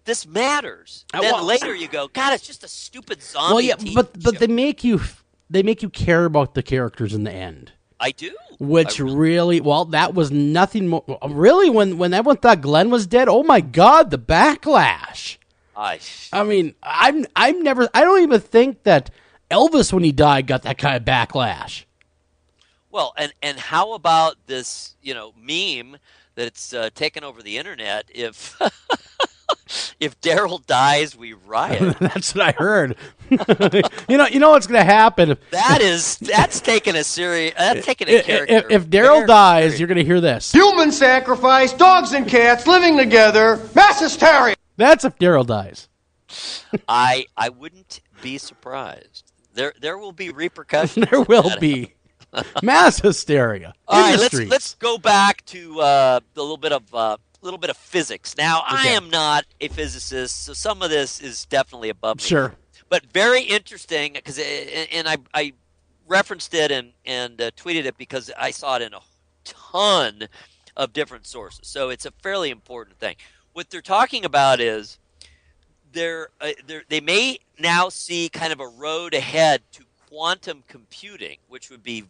this matters. Then later you go, God, it's just a stupid zombie. Well, yeah, TV but show. they make you care about the characters in the end. I do. Which that was nothing more. Really, when everyone thought Glenn was dead, oh my God, the backlash. I mean, I don't even think that Elvis, when he died, got that kind of backlash. Well, and how about this, meme that's taken over the internet? If if Daryl dies, we riot. That's what I heard. you know what's going to happen? That's taking a serious. That's taking a character. If Daryl dies, you're going to hear this: human sacrifice, dogs and cats living together, mass hysteria. That's if Daryl dies. I wouldn't be surprised. There will be repercussions. There will be mass hysteria. All right, let's go back to a little bit of physics. Now, okay. I am not a physicist, so some of this is definitely above me. Sure, but very interesting because, and I referenced it and tweeted it because I saw it in a ton of different sources. So it's a fairly important thing. What they're talking about is they may now see kind of a road ahead to quantum computing, which would be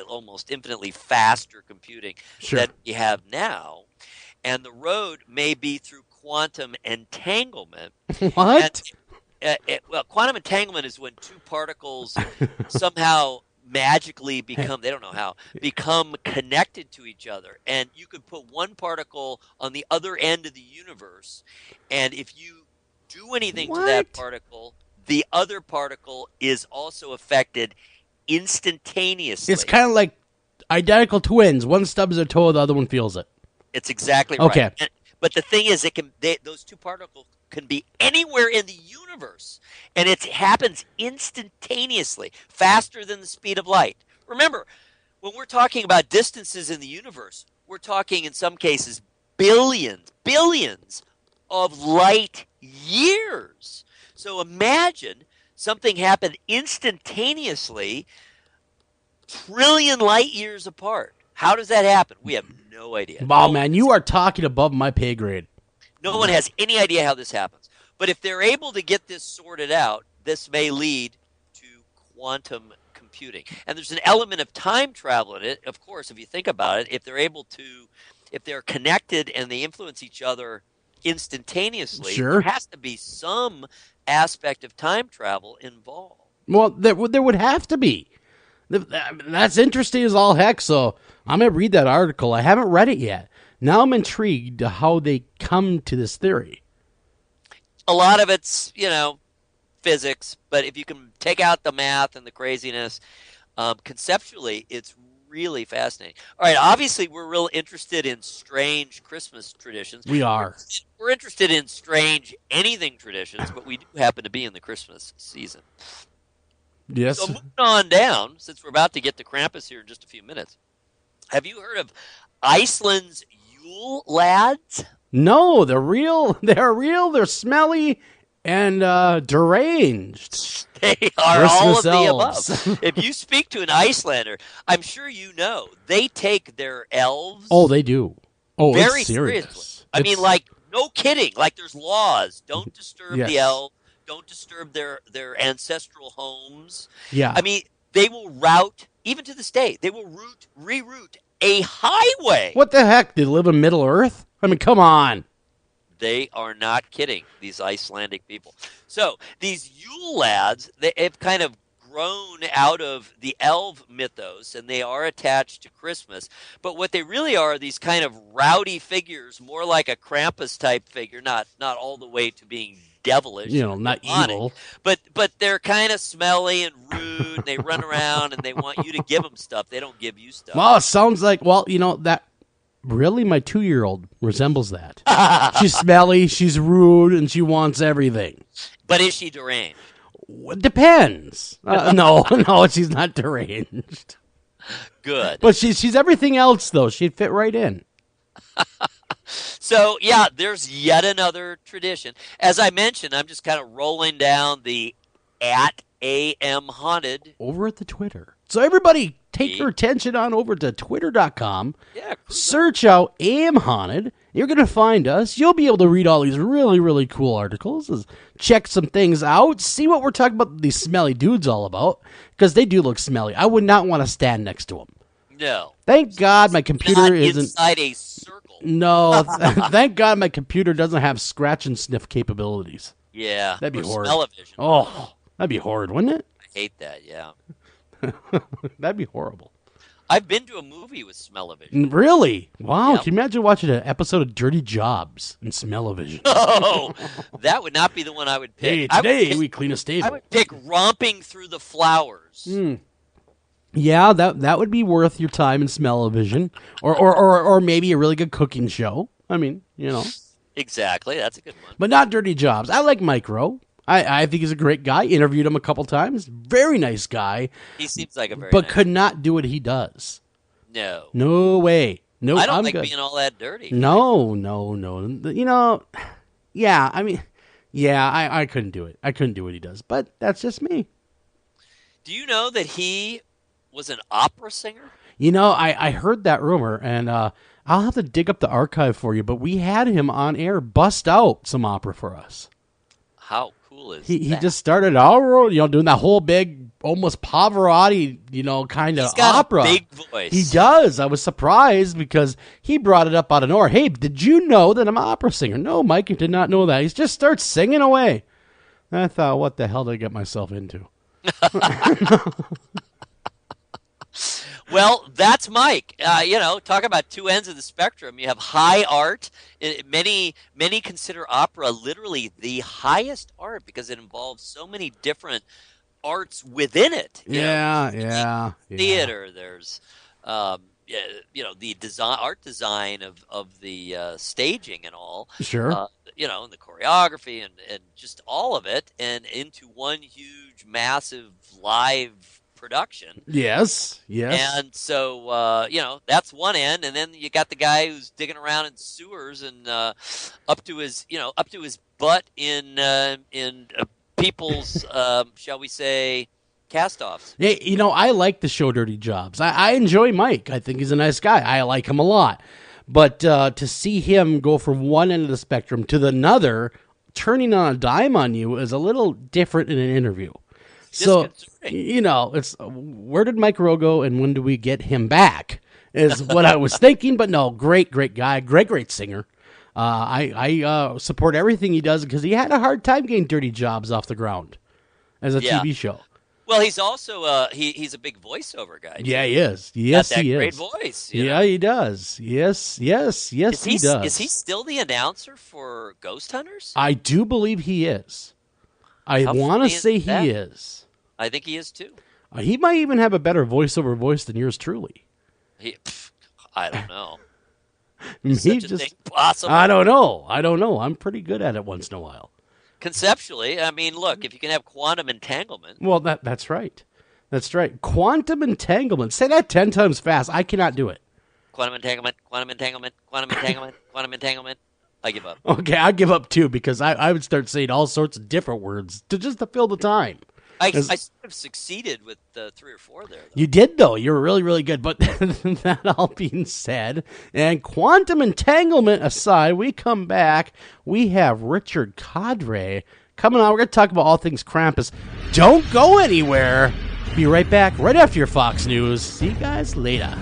almost infinitely faster computing that we have now, and the road may be through quantum entanglement. What? Well, quantum entanglement is when two particles somehow magically become connected to each other, and you could put one particle on the other end of the universe, and if you do anything to that particle, the other particle is also affected instantaneously. It's kind of like identical twins. One stubs their toe, the other one feels it. It's exactly right. Okay. But the thing is, those two particles can be anywhere in the universe, and it happens instantaneously, faster than the speed of light. Remember, when we're talking about distances in the universe, we're talking in some cases billions of light years. So imagine something happened instantaneously, trillion light years apart. How does that happen? We have no idea. Wow, man, you are talking above my pay grade. No one has any idea how this happens. But if they're able to get this sorted out, this may lead to quantum computing. And there's an element of time travel in it, of course, if you think about it. If they're connected and they influence each other instantaneously, there has to be some aspect of time travel involved. Well, there would have to be. That's interesting as all heck, so I'm going to read that article. I haven't read it yet. Now I'm intrigued to how they come to this theory. A lot of it's, physics, but if you can take out the math and the craziness, conceptually, it's really fascinating. All right, obviously, we're real interested in strange Christmas traditions. We are. We're interested in strange anything traditions, but we do happen to be in the Christmas season. Yes. So moving on down, since we're about to get to Krampus here in just a few minutes, have you heard of Iceland's Yule lads? No, they're real. They're real. They're smelly and deranged. They are all of Christmas the elves. above. If you speak to an Icelander, I'm sure you know they take their elves. Oh, they do. Oh, very it's serious. seriously. I mean, like, no kidding. Like, there's laws. Don't disturb Yes. the elves. Don't disturb their ancestral homes. Yeah. I mean, they will route, even to this day, they will reroute a highway. What the heck? They live in Middle Earth? I mean, come on. They are not kidding, these Icelandic people. So these Yule lads, they have kind of grown out of the elf mythos, and they are attached to Christmas. But what they really are these kind of rowdy figures, more like a Krampus type figure, not all the way to being devilish, Not demonic, evil. but they're kind of smelly and rude. And they run around and they want you to give them stuff. They don't give you stuff. Well, it sounds like, that really my 2-year-old resembles that. She's smelly, she's rude, and she wants everything. But is she deranged? Depends. No, she's not deranged. Good. But she's everything else, though. She'd fit right in. So, yeah, there's yet another tradition. As I mentioned, I'm just kind of rolling down the @AM Haunted. Over at the Twitter. So everybody take your attention on over to twitter.com. Yeah, search out AM Haunted. You're going to find us. You'll be able to read all these really, really cool articles. Check some things out. See what we're talking about these smelly dudes all about. Because they do look smelly. I would not want to stand next to them. No. Thank God my computer Not isn't... inside a circle. No. Thank God my computer doesn't have scratch and sniff capabilities. Yeah. That'd be or horrid. smell-o-vision. Oh, that'd be horrid, wouldn't it? I hate that, yeah. That'd be horrible. I've been to a movie with smell-o-vision. Really? Wow. Yep. Can you imagine watching an episode of Dirty Jobs and smell-o-vision? Oh, that would not be the one I would pick. Hey, today we clean a stable. I would pick Romping Through the Flowers. Yeah, that would be worth your time in smell-o-vision. Or maybe a really good cooking show. I mean, Exactly, that's a good one. But not Dirty Jobs. I like Mike Rowe. I think he's a great guy. Interviewed him a couple times. Very nice guy. He seems like a very But nice could not do what he does. No. No way. No, I don't I'm like good. being all that dirty. No. Yeah, I mean, I couldn't do it. I couldn't do what he does. But that's just me. Do you know that he was an opera singer? I heard that rumor, and I'll have to dig up the archive for you, but we had him on air bust out some opera for us. How cool is He that? just started out, doing that whole big, almost Pavarotti, kind of He's got opera. a big voice. He does. I was surprised because he brought it up out of nowhere. Hey, did you know that I'm an opera singer? No, Mike did not know that. He just starts singing away. And I thought, what the hell did I get myself into? Well, that's Mike. Talk about two ends of the spectrum. You have high art. Many consider opera literally the highest art because it involves so many different arts within it. Yeah. Theater. There's, the art design of the staging and all. Sure. And the choreography and just all of it, and into one huge, massive live production. Yes. And so, that's one end, and then you got the guy who's digging around in sewers and up to his butt in people's, shall we say, cast-offs. Yeah, I like the show Dirty Jobs. I enjoy Mike. I think he's a nice guy. I like him a lot. But to see him go from one end of the spectrum to the another, turning on a dime on you is a little different in an interview. So, it's where did Mike Rowe go and when do we get him back is what I was thinking. But no, great guy, great singer. I support everything he does because he had a hard time getting Dirty Jobs off the ground as a TV show. Well, he's also he's a big voiceover guy. Yeah, he is. Yes, got that he great is. voice. Yeah, he does. Yes, he does. Is he still the announcer for Ghost Hunters? I do believe he is. I How want to funny is say that? he is. I think he is too. He might even have a better voiceover voice than yours truly. I don't know. Is such a thing possible? I don't know. I'm pretty good at it once in a while. Conceptually, I mean, look, if you can have quantum entanglement. Well, that's right. That's right. Quantum entanglement. Say that 10 times fast. I cannot do it. Quantum entanglement, quantum entanglement, quantum entanglement, quantum entanglement. I give up. Okay, I give up too because I would start saying all sorts of different words to fill the time. I sort of succeeded with 3 or 4 there. Though. You did, though. You were really, really good. But that all being said, and quantum entanglement aside, we come back. We have Richard Cadre coming on. We're going to talk about all things Krampus. Don't go anywhere. Be right back right after your Fox News. See you guys later.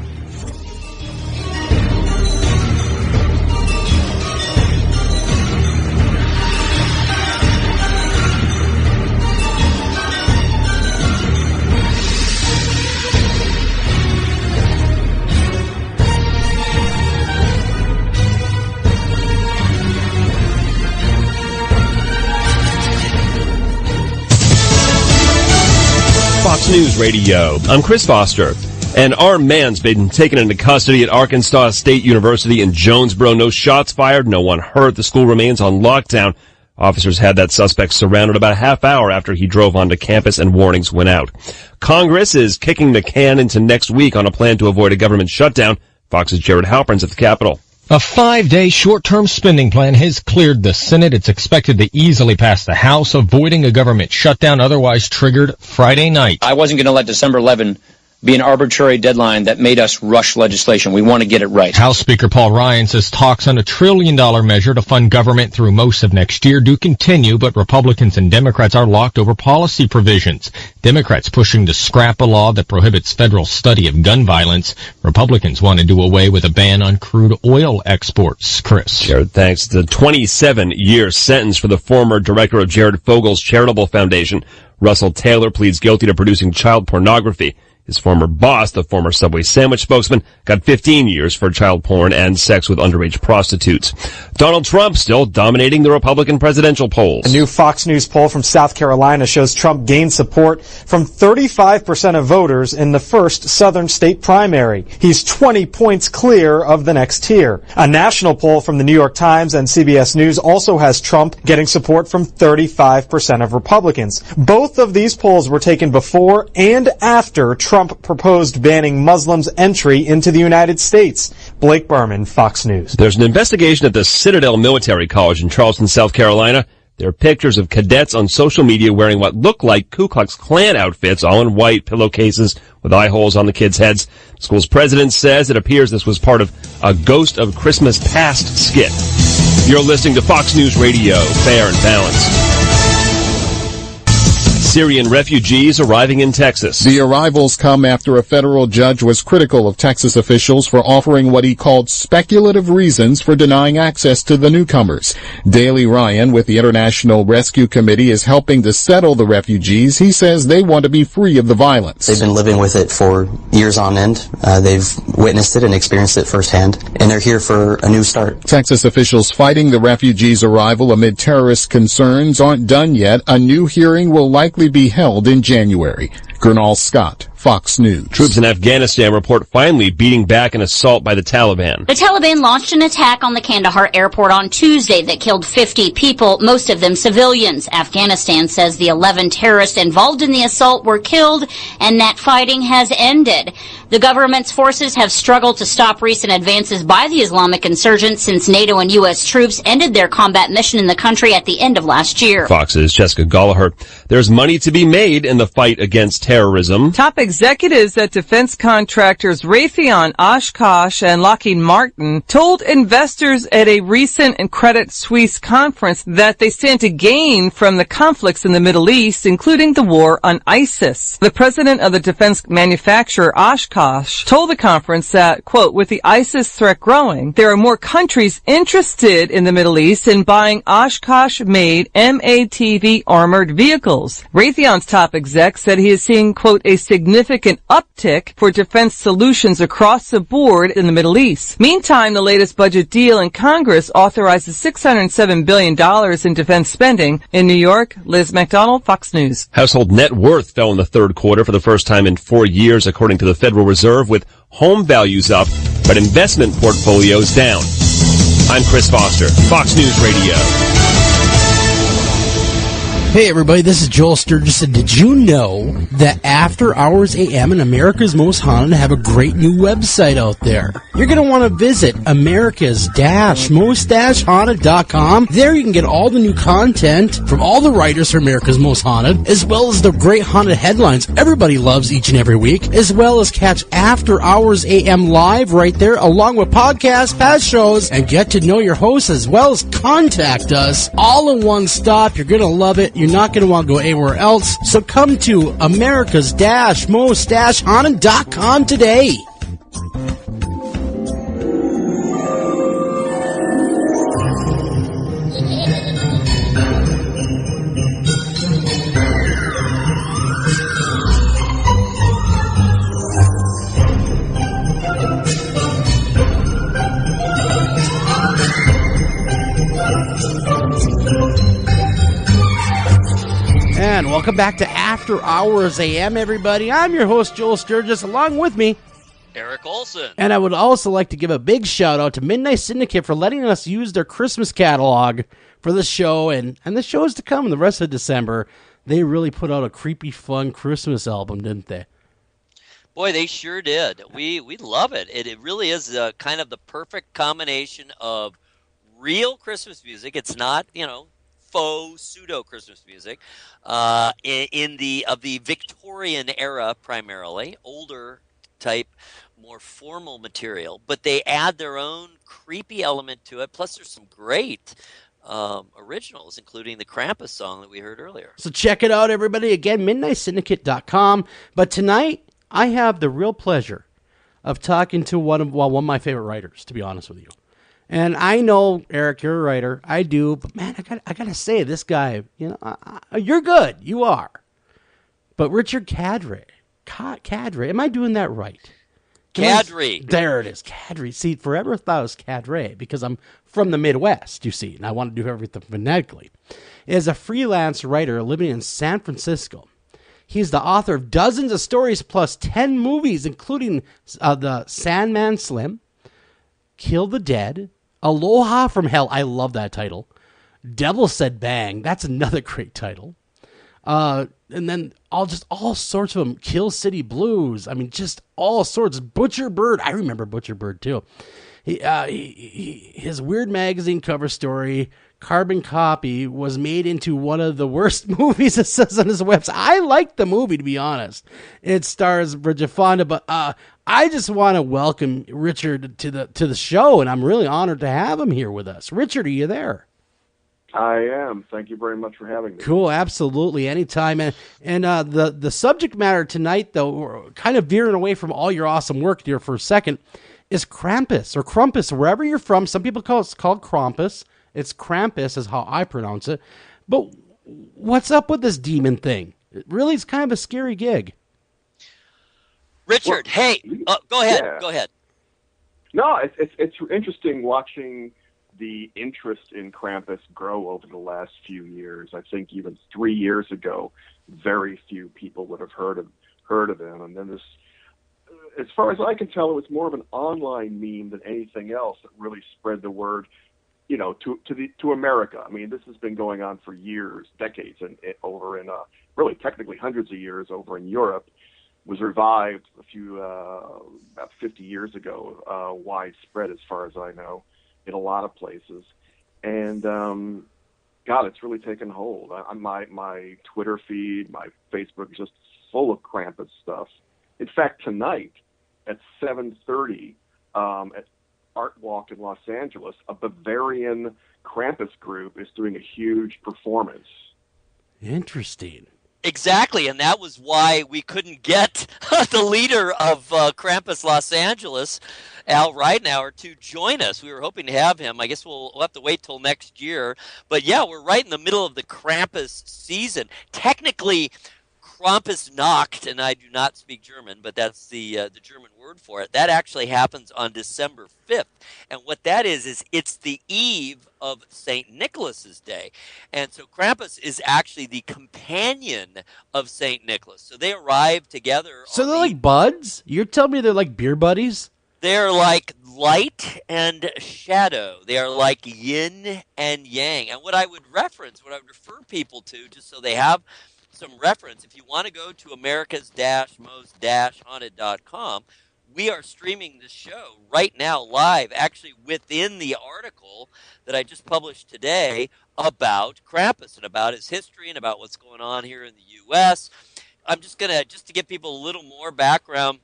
Fox News Radio. I'm Chris Foster. An armed man's been taken into custody at Arkansas State University in Jonesboro. No shots fired, no one hurt. The school remains on lockdown. Officers had that suspect surrounded about a half hour after he drove onto campus and warnings went out. Congress is kicking the can into next week on a plan to avoid a government shutdown. Fox's Jared Halpern's at the Capitol. A 5-day short-term spending plan has cleared the Senate. It's expected to easily pass the House, avoiding a government shutdown otherwise triggered Friday night. I wasn't going to let December 11 be an arbitrary deadline that made us rush legislation. We want to get it right. House Speaker Paul Ryan says talks on a $1 trillion measure to fund government through most of next year do continue, but Republicans and Democrats are locked over policy provisions. Democrats pushing to scrap a law that prohibits federal study of gun violence. Republicans want to do away with a ban on crude oil exports. Chris. Jared, thanks. The 27-year sentence for the former director of Jared Fogel's charitable foundation, Russell Taylor, pleads guilty to producing child pornography. His former boss, the former Subway sandwich spokesman, got 15 years for child porn and sex with underage prostitutes. Donald Trump still dominating the Republican presidential polls. A new Fox News poll from South Carolina shows Trump gained support from 35% of voters in the first southern state primary. He's 20 points clear of the next tier. A national poll from the New York Times and CBS News also has Trump getting support from 35% of Republicans. Both of these polls were taken before and after Trump proposed banning Muslims' entry into the United States. Blake Berman, Fox News. There's an investigation at the Citadel Military College in Charleston, South Carolina. There are pictures of cadets on social media wearing what look like Ku Klux Klan outfits, all in white, pillowcases with eye holes on the kids' heads. The school's president says it appears this was part of a Ghost of Christmas Past skit. You're listening to Fox News Radio, fair and balanced. Syrian refugees arriving in Texas. The arrivals come after a federal judge was critical of Texas officials for offering what he called speculative reasons for denying access to the newcomers. Daley Ryan with the International Rescue Committee is helping to settle the refugees. He says they want to be free of the violence. They've been living with it for years on end. They've witnessed it and experienced it firsthand, and they're here for a new start. Texas officials fighting the refugees' arrival amid terrorist concerns aren't done yet. A new hearing will likely be held in January. Gernal Scott, Fox News. Troops in Afghanistan report finally beating back an assault by the Taliban. The Taliban launched an attack on the Kandahar airport on Tuesday that killed 50 people, most of them civilians. Afghanistan says the 11 terrorists involved in the assault were killed and that fighting has ended. The government's forces have struggled to stop recent advances by the Islamic insurgents since NATO and U.S. troops ended their combat mission in the country at the end of last year. Fox's Jessica Gallagher. There's money to be made in the fight against terrorism. Top executives at defense contractors Raytheon, Oshkosh, and Lockheed Martin told investors at a recent Credit Suisse conference that they stand to gain from the conflicts in the Middle East, including the war on ISIS. The president of the defense manufacturer Oshkosh told the conference that, quote, with the ISIS threat growing, there are more countries interested in the Middle East in buying Oshkosh-made MATV armored vehicles. Raytheon's top exec said he is seeing, quote, a significant uptick for defense solutions across the board in the Middle East. Meantime, the latest budget deal in Congress authorizes $607 billion in defense spending. In New York, Liz McDonald, Fox News. Household net worth fell in the third quarter for the first time in 4 years, according to the Federal Reserve, with home values up, but investment portfolios down. I'm Chris Foster, Fox News Radio. Hey everybody, this is Joel Sturgis, and did you know that After Hours AM and America's Most Haunted have a great new website out there? You're going to want to visit America's-Most-Haunted.com. There you can get all the new content from all the writers for America's Most Haunted, as well as the great haunted headlines everybody loves each and every week, as well as catch After Hours AM live right there, along with podcasts, past shows, and get to know your hosts, as well as contact us all in one stop. You're going to love it. You're not going to want to go anywhere else. So come to America's-Most-Haunted.com today. And welcome back to After Hours AM, everybody. I'm your host, Joel Sturgis, along with me, Eric Olson. And I would also like to give a big shout out to Midnight Syndicate for letting us use their Christmas catalog for the show and the shows to come in the rest of December. They really put out a creepy, fun Christmas album, didn't they? Boy, they sure did. We love it. It really is kind of the perfect combination of real Christmas music. It's not, faux pseudo Christmas music in the Victorian era, primarily older type, more formal material, but they add their own creepy element to it. Plus there's some great originals, including the Krampus song that we heard earlier. So check it out, everybody. Again, midnightsyndicate.com. But tonight I have the real pleasure of talking to one of my favorite writers, to be honest with you. And I know, Eric, you're a writer. I do. But, man, I got to say, this guy, you're good. You are. But Richard Cadre. Am I doing that right? Cadre. There it is. Cadre. See, forever thought it was Cadre because I'm from the Midwest, you see, and I want to do everything phonetically. Is a freelance writer living in San Francisco. He's the author of dozens of stories plus 10 movies, including The Sandman Slim, Kill the Dead, Aloha from Hell. I love that title. Devil Said Bang. That's another great title. And then all sorts of them. Kill City Blues. I mean, just all sorts. Butcher Bird. I remember Butcher Bird too. His Weird Magazine cover story, Carbon Copy, was made into one of the worst movies, it says on his website. I like the movie, to be honest. It stars Bridget Fonda, but I just want to welcome Richard to the show, and I'm really honored to have him here with us. Richard, are you there? I am. Thank you very much for having me. Cool, absolutely, anytime. And the subject matter tonight, though, we're kind of veering away from all your awesome work here for a second, is Krampus, or Krampus, wherever you're from. Some people call it Krampus. It's Krampus is how I pronounce it. But what's up with this demon thing? It really is kind of a scary gig. Richard, hey, go ahead. Yeah. Go ahead. No, it's interesting watching the interest in Krampus grow over the last few years. I think even 3 years ago, very few people would have heard of him. And then this, as far as I can tell, it was more of an online meme than anything else that really spread the word, to America. I mean, this has been going on for years, decades, and over in really technically hundreds of years over in Europe. Was revived about 50 years ago, widespread as far as I know, in a lot of places. And God, it's really taken hold. My Twitter feed, my Facebook is just full of Krampus stuff. In fact, tonight at 7:30 at Art Walk in Los Angeles, a Bavarian Krampus group is doing a huge performance. Interesting. Exactly, and that was why we couldn't get the leader of Krampus Los Angeles, Al Ridenour, to join us. We were hoping to have him. I guess we'll have to wait till next year. But yeah, we're right in the middle of the Krampus season. Technically, Krampusnacht, and I do not speak German, but that's the German word for it. That actually happens on December 5th. And what that is it's the eve of St. Nicholas's Day. And so Krampus is actually the companion of St. Nicholas. So they arrive together. So they're like buds? You're telling me they're like beer buddies? They're like light and shadow. They are like yin and yang. And what I would refer people to, just so they have some reference, if you want to go to America's-most-haunted.com, we are streaming this show right now live, actually within the article that I just published today about Krampus and about his history and about what's going on here in the U.S. I'm just to give people a little more background,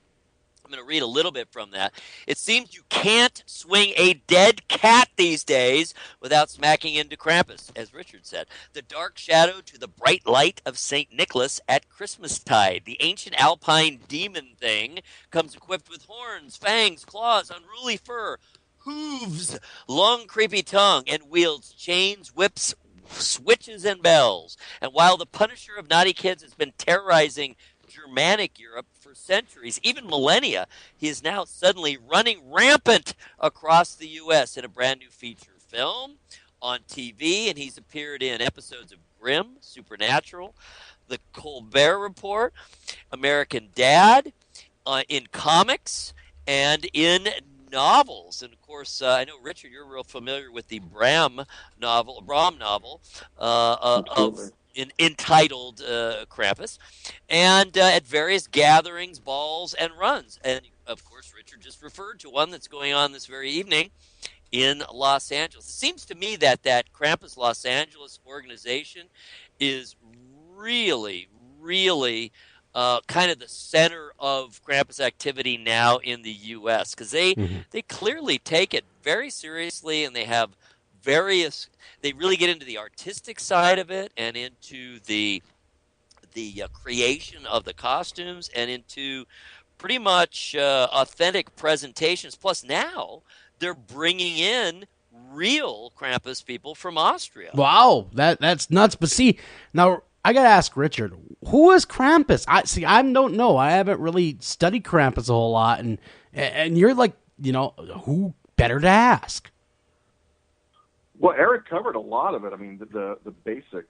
I'm going to read a little bit from that. It seems you can't swing a dead cat these days without smacking into Krampus, as Richard said. The dark shadow to the bright light of St. Nicholas at Christmastide. The ancient alpine demon thing comes equipped with horns, fangs, claws, unruly fur, hooves, long creepy tongue, and wields chains, whips, switches, and bells. And while the Punisher of naughty kids has been terrorizing Germanic Europe for centuries, even millennia, he is now suddenly running rampant across the U.S. in a brand new feature film on TV, and he's appeared in episodes of Grimm, Supernatural, The Colbert Report, American Dad, in comics, and in novels. And of course, I know, Richard, you're real familiar with the Bram novel entitled Krampus, and at various gatherings, balls, and runs. And of course, Richard just referred to one that's going on this very evening in Los Angeles. It seems to me that Krampus Los Angeles organization is really, really kind of the center of Krampus activity now in the U.S. because they clearly take it very seriously, and they have they really get into the artistic side of it and into the creation of the costumes and into pretty much authentic presentations. Plus now they're bringing in real Krampus people from Austria. Wow, that's nuts. But see, now I got to ask Richard, who is Krampus? I don't know. I haven't really studied Krampus a whole lot, and you're like, who better to ask? Well, Eric covered a lot of it. I mean, the basic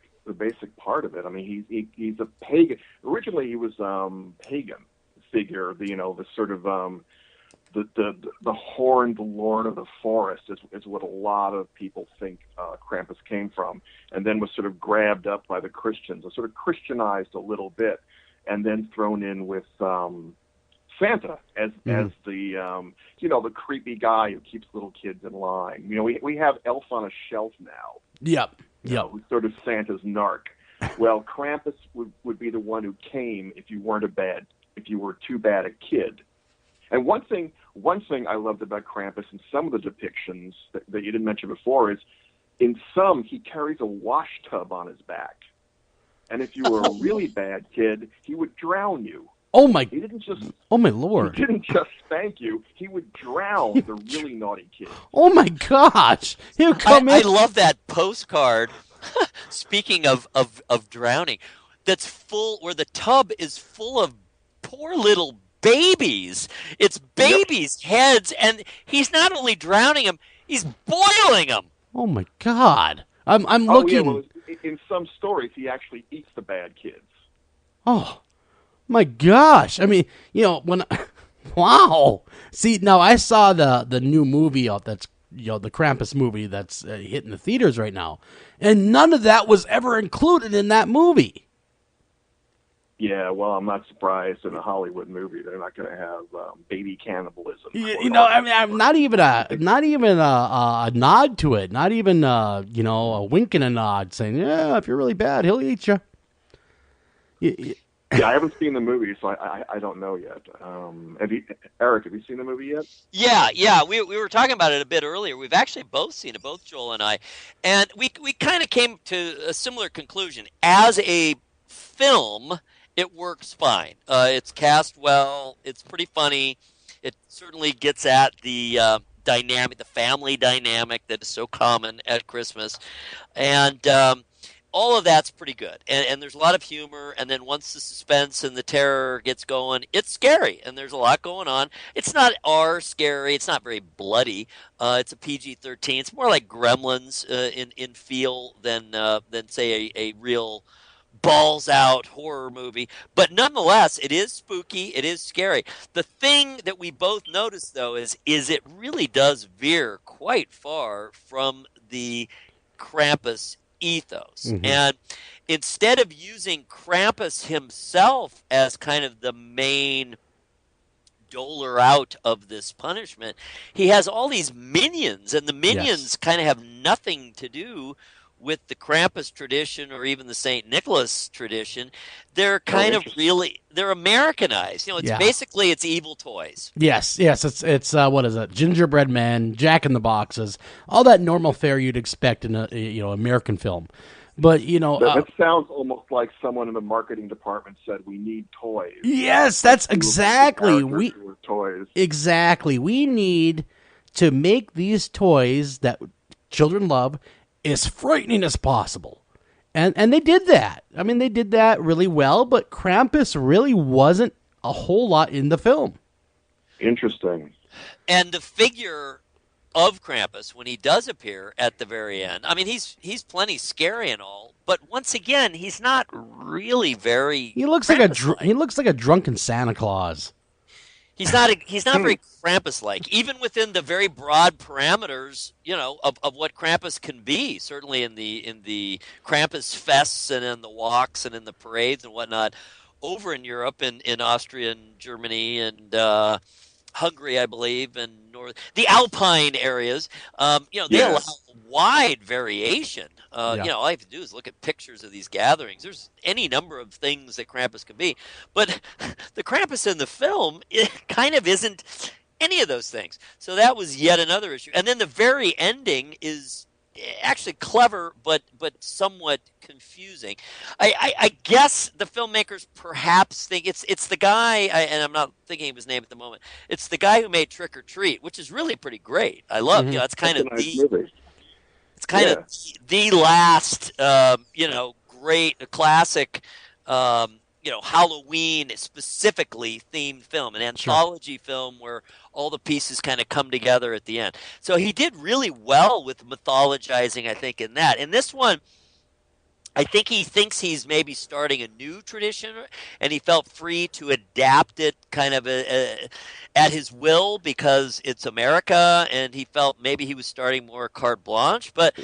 part of it. I mean, he's a pagan. Originally, he was pagan figure. The sort of the horned lord of the forest is what a lot of people think Krampus came from, and then was sort of grabbed up by the Christians, and sort of Christianized a little bit, and then thrown in with Santa as the the creepy guy who keeps little kids in line. We have Elf on a Shelf now. Yep. Who's sort of Santa's narc. Well, Krampus would be the one who came if you were too bad a kid. And one thing I loved about Krampus in some of the depictions that you didn't mention before is, in some, he carries a wash tub on his back. And if you were a really bad kid, he would drown you. Oh my! He didn't just. Oh my Lord! He didn't just spank you; he would drown the really naughty kids. Oh my gosh! He'll come in. I love that postcard. Speaking of drowning, that's full, where the tub is full of poor little babies. It's babies' heads, and he's not only drowning them, he's boiling them. Oh my God! I'm looking. Yeah, well, in some stories, he actually eats the bad kids. Oh. My gosh. I mean, wow. See, now I saw the new movie out that's, the Krampus movie that's hitting the theaters right now. And none of that was ever included in that movie. Yeah, well, I'm not surprised. In a Hollywood movie, they're not going to have baby cannibalism. I mean, I'm not even a nod to it. Not even a wink and a nod saying, yeah, if you're really bad, he'll eat you. Yeah, I haven't seen the movie, so I don't know yet. Eric, have you seen the movie yet? Yeah. We were talking about it a bit earlier. We've actually both seen it, both Joel and I, and we kind of came to a similar conclusion. As a film, it works fine. It's cast well. It's pretty funny. It certainly gets at the dynamic, the family dynamic that is so common at Christmas, and all of that's pretty good, and there's a lot of humor, and then once the suspense and the terror gets going, it's scary, and there's a lot going on. It's not scary, it's not very bloody, it's a PG-13, it's more like Gremlins in feel than say a real balls out horror movie. But nonetheless, it is spooky. It is scary. The thing that we both notice, though, is it really does veer quite far from the Krampus ethos. Mhm. And instead of using Krampus himself as kind of the main doler out of this punishment, he has all these minions, and the minions kind of have nothing to do with the Krampus tradition or even the St. Nicholas tradition. They're kind of really, they're Americanized. You know, it's Yeah. basically it's evil toys. Yes, it's what is it? Gingerbread Man, Jack in the Boxes, all that normal fare you'd expect in a American film. But That sounds almost like someone in the marketing department said, "We need toys." yes, that's exactly toys. Exactly. We need to make these toys that children love as frightening as possible. And they did that. I mean, they did that really well, but Krampus really wasn't a whole lot in the film. Interesting. And the figure of Krampus, when he does appear at the very end, I mean, he's plenty scary and all, but once again, he's not really very. He looks like a drunken Santa Claus. He's not very Krampus-like, even within the very broad parameters, of what Krampus can be. Certainly in the Krampus fests and in the walks and in the parades and whatnot, over in Europe, in Austria and Germany and Hungary, I believe, and the Alpine areas. They allow wide variation. All you have to do is look at pictures of these gatherings. There's any number of things that Krampus can be, but the Krampus in the film, it kind of isn't any of those things. So that was yet another issue. And then the very ending is actually clever, but somewhat confusing. I guess the filmmakers perhaps think it's the guy, and I'm not thinking of his name at the moment. It's the guy who made Trick or Treat, which is really pretty great. I love, it's kind of movie. It's kind of the last, great classic, Halloween specifically themed film, an anthology film where all the pieces kind of come together at the end. So he did really well with mythologizing, I think, in that. In this one, I think he thinks he's maybe starting a new tradition, and he felt free to adapt it kind of at his will because it's America, and he felt maybe he was starting more carte blanche. But,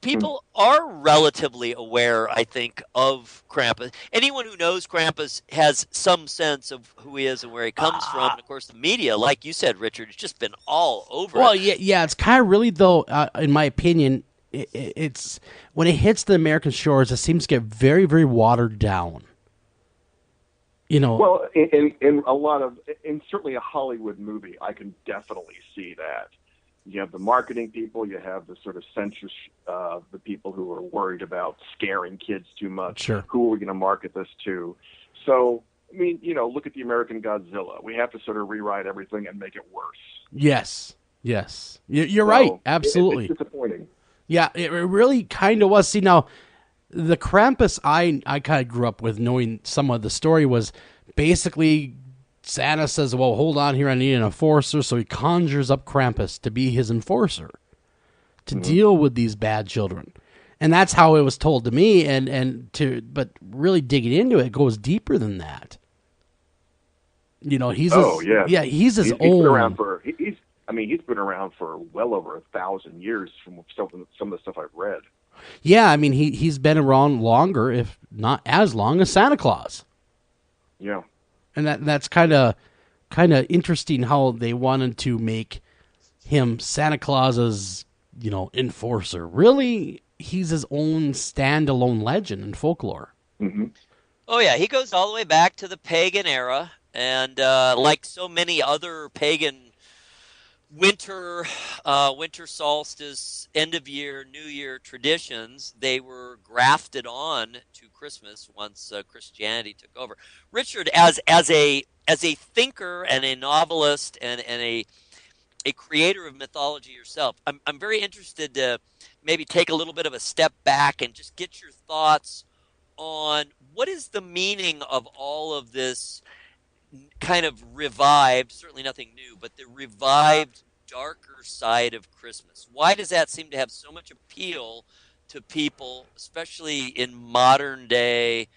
people are relatively aware, I think, of Krampus. Anyone who knows Krampus has some sense of who he is and where he comes from. And, of course, the media, like you said, Richard, has just been all over it. Yeah, it's kind of really, though, in my opinion, it's when it hits the American shores, it seems to get very, very watered down. Well, in a lot of, in certainly a Hollywood movie, I can definitely see that. You have the marketing people, you have the sort of censorship, the people who are worried about scaring kids too much. Sure. Who are we going to market this to? So, I mean, look at the American Godzilla. We have to sort of rewrite everything and make it worse. Yes. You're right. Absolutely. It's disappointing. Yeah, it really kind of was. See, now, the Krampus I kind of grew up with, knowing some of the story, was basically Santa says, well, hold on here, I need an enforcer, so he conjures up Krampus to be his enforcer, to deal with these bad children. And that's how it was told to me, but really digging into it, it goes deeper than that. He's he's his own. Been around he's been around for well over 1,000 years from some of the stuff I've read. Yeah, I mean, he's been around longer, if not as long as Santa Claus. Yeah. And that's kind of interesting how they wanted to make him Santa Claus's, enforcer. Really, he's his own standalone legend in folklore. Mm-hmm. Oh, yeah, he goes all the way back to the pagan era, and like so many other pagan winter solstice, end of year, New Year traditions, they were grafted on to Christmas once Christianity took over. Richard, as a thinker and a novelist and a creator of mythology yourself, I'm very interested to maybe take a little bit of a step back and just get your thoughts on what is the meaning of all of this kind of revived, certainly nothing new, but the revived darker side of Christmas. Why does that seem to have so much appeal to people, especially in modern day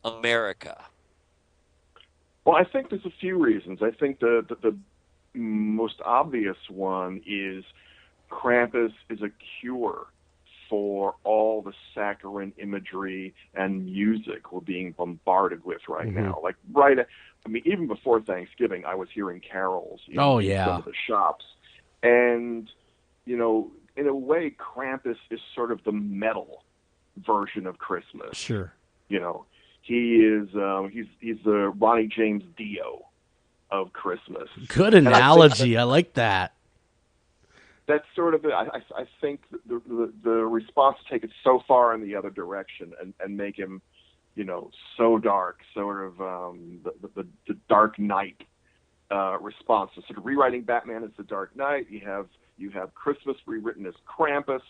America? Well, I think there's a few reasons. I think the most obvious one is Krampus is a cure for all the saccharine imagery and music we're being bombarded with right now. Like even before Thanksgiving, I was hearing carols in some of the shops. And, in a way, Krampus is sort of the metal version of Christmas. Sure. He is he's the Ronnie James Dio of Christmas. Good analogy. I like that. That's sort of it. I think the response to take it so far in the other direction and make him, so dark, sort of the Dark Knight response. So sort of rewriting Batman as the Dark Knight. You have Christmas rewritten as Krampus,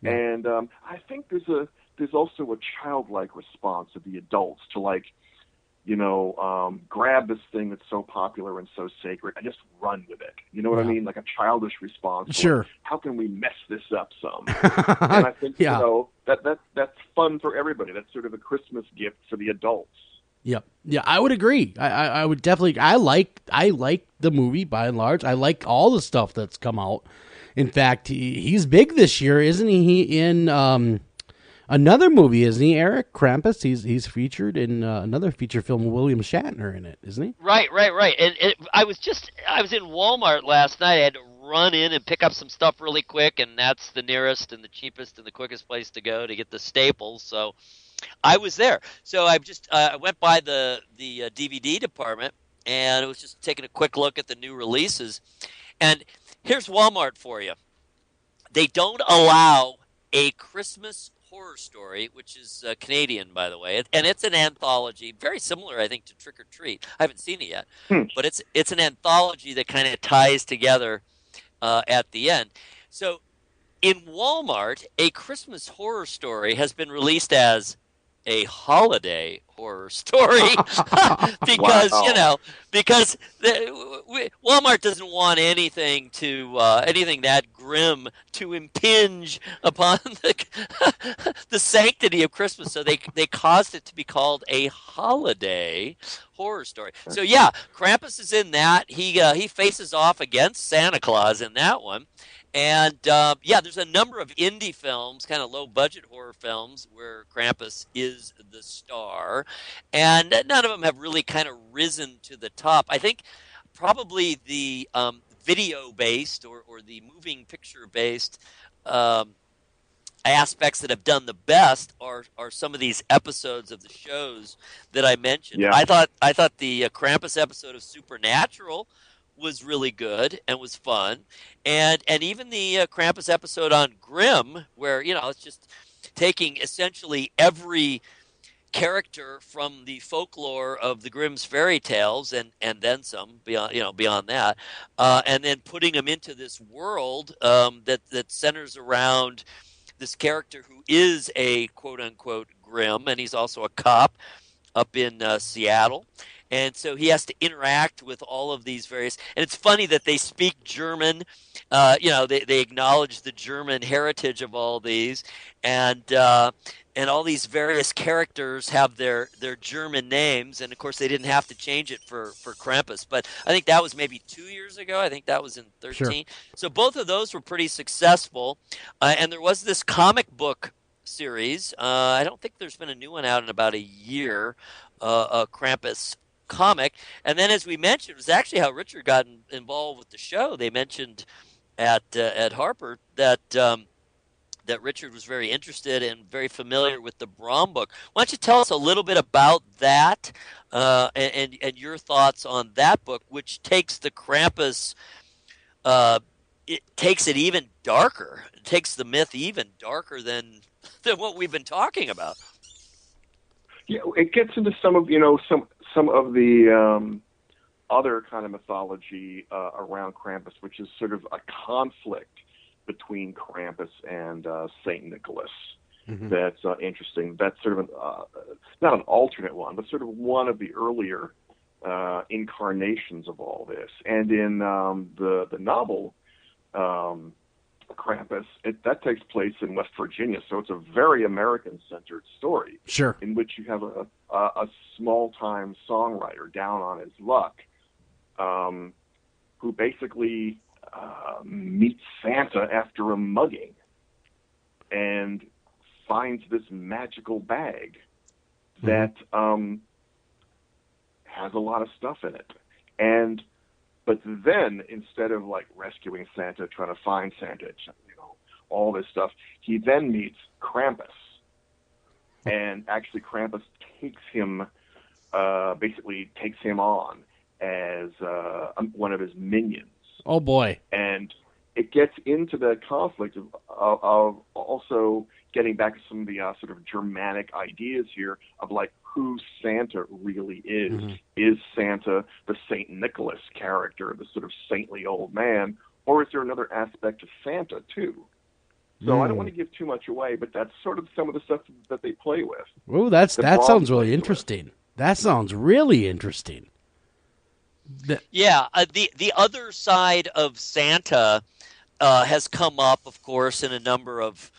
and I think there's also a childlike response of the adults to grab this thing that's so popular and so sacred and just run with it. You know what I mean? Like a childish response. Sure. Like, how can we mess this up some? And I think, that's fun for everybody. That's sort of a Christmas gift for the adults. Yep. Yeah, I would agree. I would definitely. I like the movie by and large. I like all the stuff that's come out. In fact, he's big this year, isn't he? In another movie, isn't he, Eric? Krampus. He's featured in another feature film with William Shatner in it, isn't he? Right. And I was in Walmart last night. I had to run in and pick up some stuff really quick, and that's the nearest and the cheapest and the quickest place to go to get the staples. So I was there. So I went by the DVD department, and I was just taking a quick look at the new releases. And here's Walmart for you. They don't allow a Christmas Horror Story, which is Canadian, by the way, and it's an anthology, very similar, I think, to Trick or Treat. I haven't seen it yet, but it's an anthology that kind of ties together at the end. So in Walmart, a Christmas Horror Story has been released as a holiday horror story because because Walmart doesn't want anything that grim to impinge upon the sanctity of Christmas, so they caused it to be called a holiday horror story. So yeah, Krampus is in that. He faces off against Santa Claus in that one. And, there's a number of indie films, kind of low-budget horror films, where Krampus is the star. And none of them have really kind of risen to the top. I think probably the video-based or the moving picture-based aspects that have done the best are some of these episodes of the shows that I mentioned. Yeah. I thought the Krampus episode of Supernatural was really good and was fun, and even the Krampus episode on Grimm, where it's just taking essentially every character from the folklore of the Grimm's fairy tales and then some beyond that, and then putting them into this world that centers around this character who is a quote unquote Grimm, and he's also a cop up in Seattle. And so he has to interact with all of these various, and it's funny that they speak German. They acknowledge the German heritage of all these, and all these various characters have their German names, and of course they didn't have to change it for Krampus. But I think that was maybe 2 years ago. I think that was in 2013. Sure. So both of those were pretty successful, and there was this comic book series. I don't think there's been a new one out in about a year. Krampus comic, and then as we mentioned, it was actually how Richard got involved with the show. They mentioned at Harper that Richard was very interested and very familiar with the Brom book. Why don't you tell us a little bit about that and your thoughts on that book, which takes the Krampus, it takes it even darker. It takes the myth even darker than what we've been talking about. Yeah, it gets into some of the other kind of mythology around Krampus, which is sort of a conflict between Krampus and Saint Nicholas. Mm-hmm. That's interesting. That's sort of not an alternate one, but sort of one of the earlier incarnations of all this. And in the novel, Krampus, that takes place in West Virginia, so it's a very American-centered story. Sure. In which you have a small-time songwriter down on his luck, who basically meets Santa after a mugging and finds this magical bag that has a lot of stuff in it. But then, instead of like rescuing Santa, trying to find Santa, all this stuff, he then meets Krampus. And actually Krampus takes him, basically takes him on as one of his minions. Oh, boy. And it gets into the conflict of also getting back to some of the sort of Germanic ideas here of like who Santa really is. Mm-hmm. Is Santa the St. Nicholas character, the sort of saintly old man, or is there another aspect to Santa too? So I don't want to give too much away, but that's sort of some of the stuff that they play with. Oh, that sounds really interesting. That sounds really interesting. The other side of Santa has come up, of course, in a number of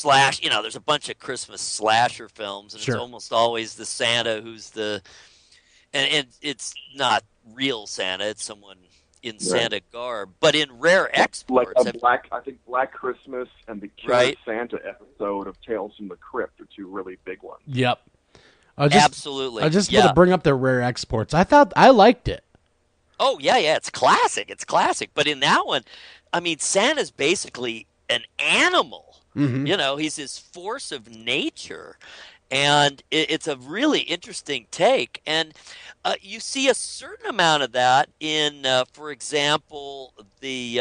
there's a bunch of Christmas slasher films, and It's almost always the Santa who's and it's not real Santa, it's someone in Santa garb, but in rare exports. Like I think Black Christmas and the Killer Santa episode of Tales from the Crypt are two really big ones. Yep. Absolutely. I just want to bring up their rare exports. I liked it. Oh, yeah, it's classic. It's classic. But in that one, I mean, Santa's basically an animal. Mm-hmm. He's this force of nature. And it's a really interesting take. And you see a certain amount of that in, for example, the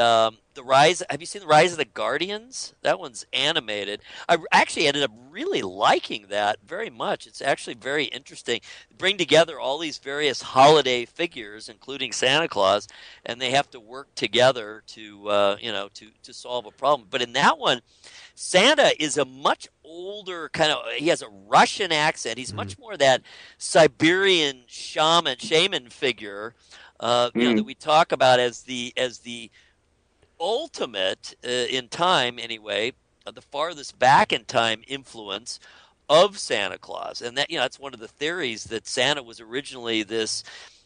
Rise. Have you seen the Rise of the Guardians? That one's animated. I actually ended up really liking that very much. It's actually very interesting. Bring together all these various holiday figures, including Santa Claus, and they have to work together to solve a problem. But in that one, Santa is a much older he has a Russian accent. He's much more that Siberian shaman figure, that we talk about as the ultimate in time anyway, the farthest back in time influence of Santa Claus. And that's one of the theories, that Santa was originally this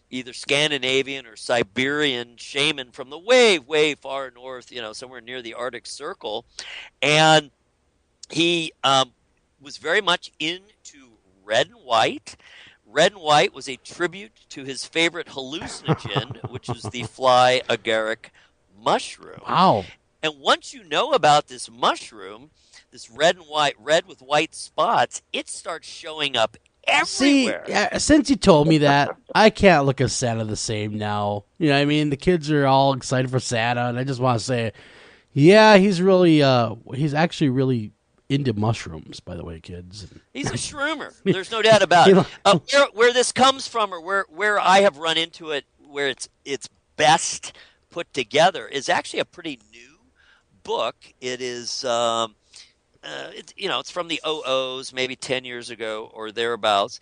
either Scandinavian or Siberian shaman from the way, way far north, somewhere near the Arctic Circle. And he was very much into red and white. Red and white was a tribute to his favorite hallucinogen, which is the fly agaric mushroom. Wow. And once you know about this mushroom, this red with white spots, it starts showing up everywhere. See, since you told me that, I can't look at Santa the same now. You know what I mean? The kids are all excited for Santa, and I just want to say, yeah, he's actually really into mushrooms, by the way, kids. He's a shroomer. There's no doubt about it. Where this comes from, or where I have run into it, where it's best put together, is actually a pretty new book. It is, it's from the 00s, maybe 10 years ago or thereabouts.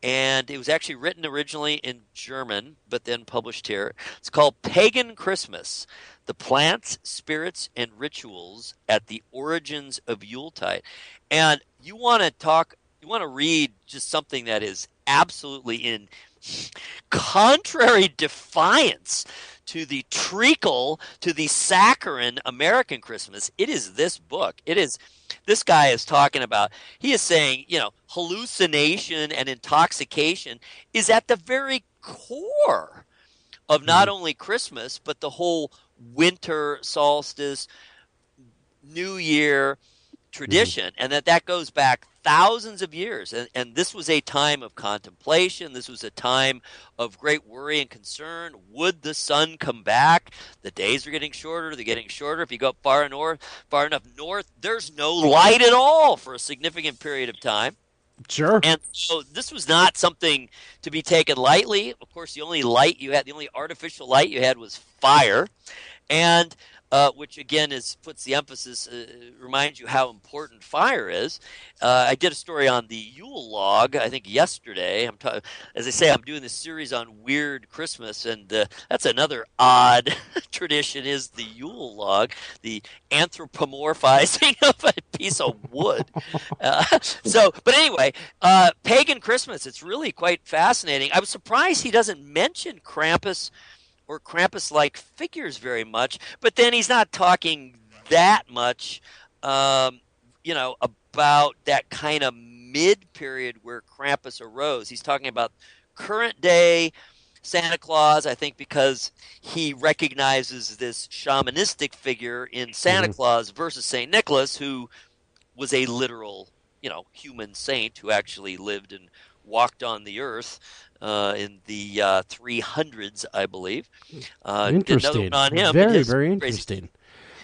And it was actually written originally in German, but then published here. It's called Pagan Christmas: The Plants, Spirits, and Rituals at the Origins of Yuletide. And you want to read just something that is absolutely in contrary defiance to the treacle, to the saccharine American Christmas. It is this book. This guy is talking about, he is saying, hallucination and intoxication is at the very core of not only Christmas, but the whole winter solstice, New Year tradition, and that goes back thousands of years. And this was a time of contemplation. This was a time of great worry and concern. Would the sun come back? The days are getting shorter. They're getting shorter. If you go far enough north, there's no light at all for a significant period of time. Sure. And so this was not something to be taken lightly. Of course, the only artificial light you had was fire. And which again puts the emphasis, reminds you how important fire is. I did a story on the Yule log, I think yesterday. As I say, I'm doing this series on weird Christmas, and that's another odd tradition is the Yule log, the anthropomorphizing of a piece of wood. But anyway, pagan Christmas, it's really quite fascinating. I was surprised he doesn't mention Krampus or Krampus-like figures very much, but then he's not talking that much, about that kind of mid-period where Krampus arose. He's talking about current-day Santa Claus, I think, because he recognizes this shamanistic figure in Santa Claus versus St. Nicholas, who was a literal, human saint who actually lived and walked on the earth in the 300s, I believe. Interesting. On him, very, very interesting.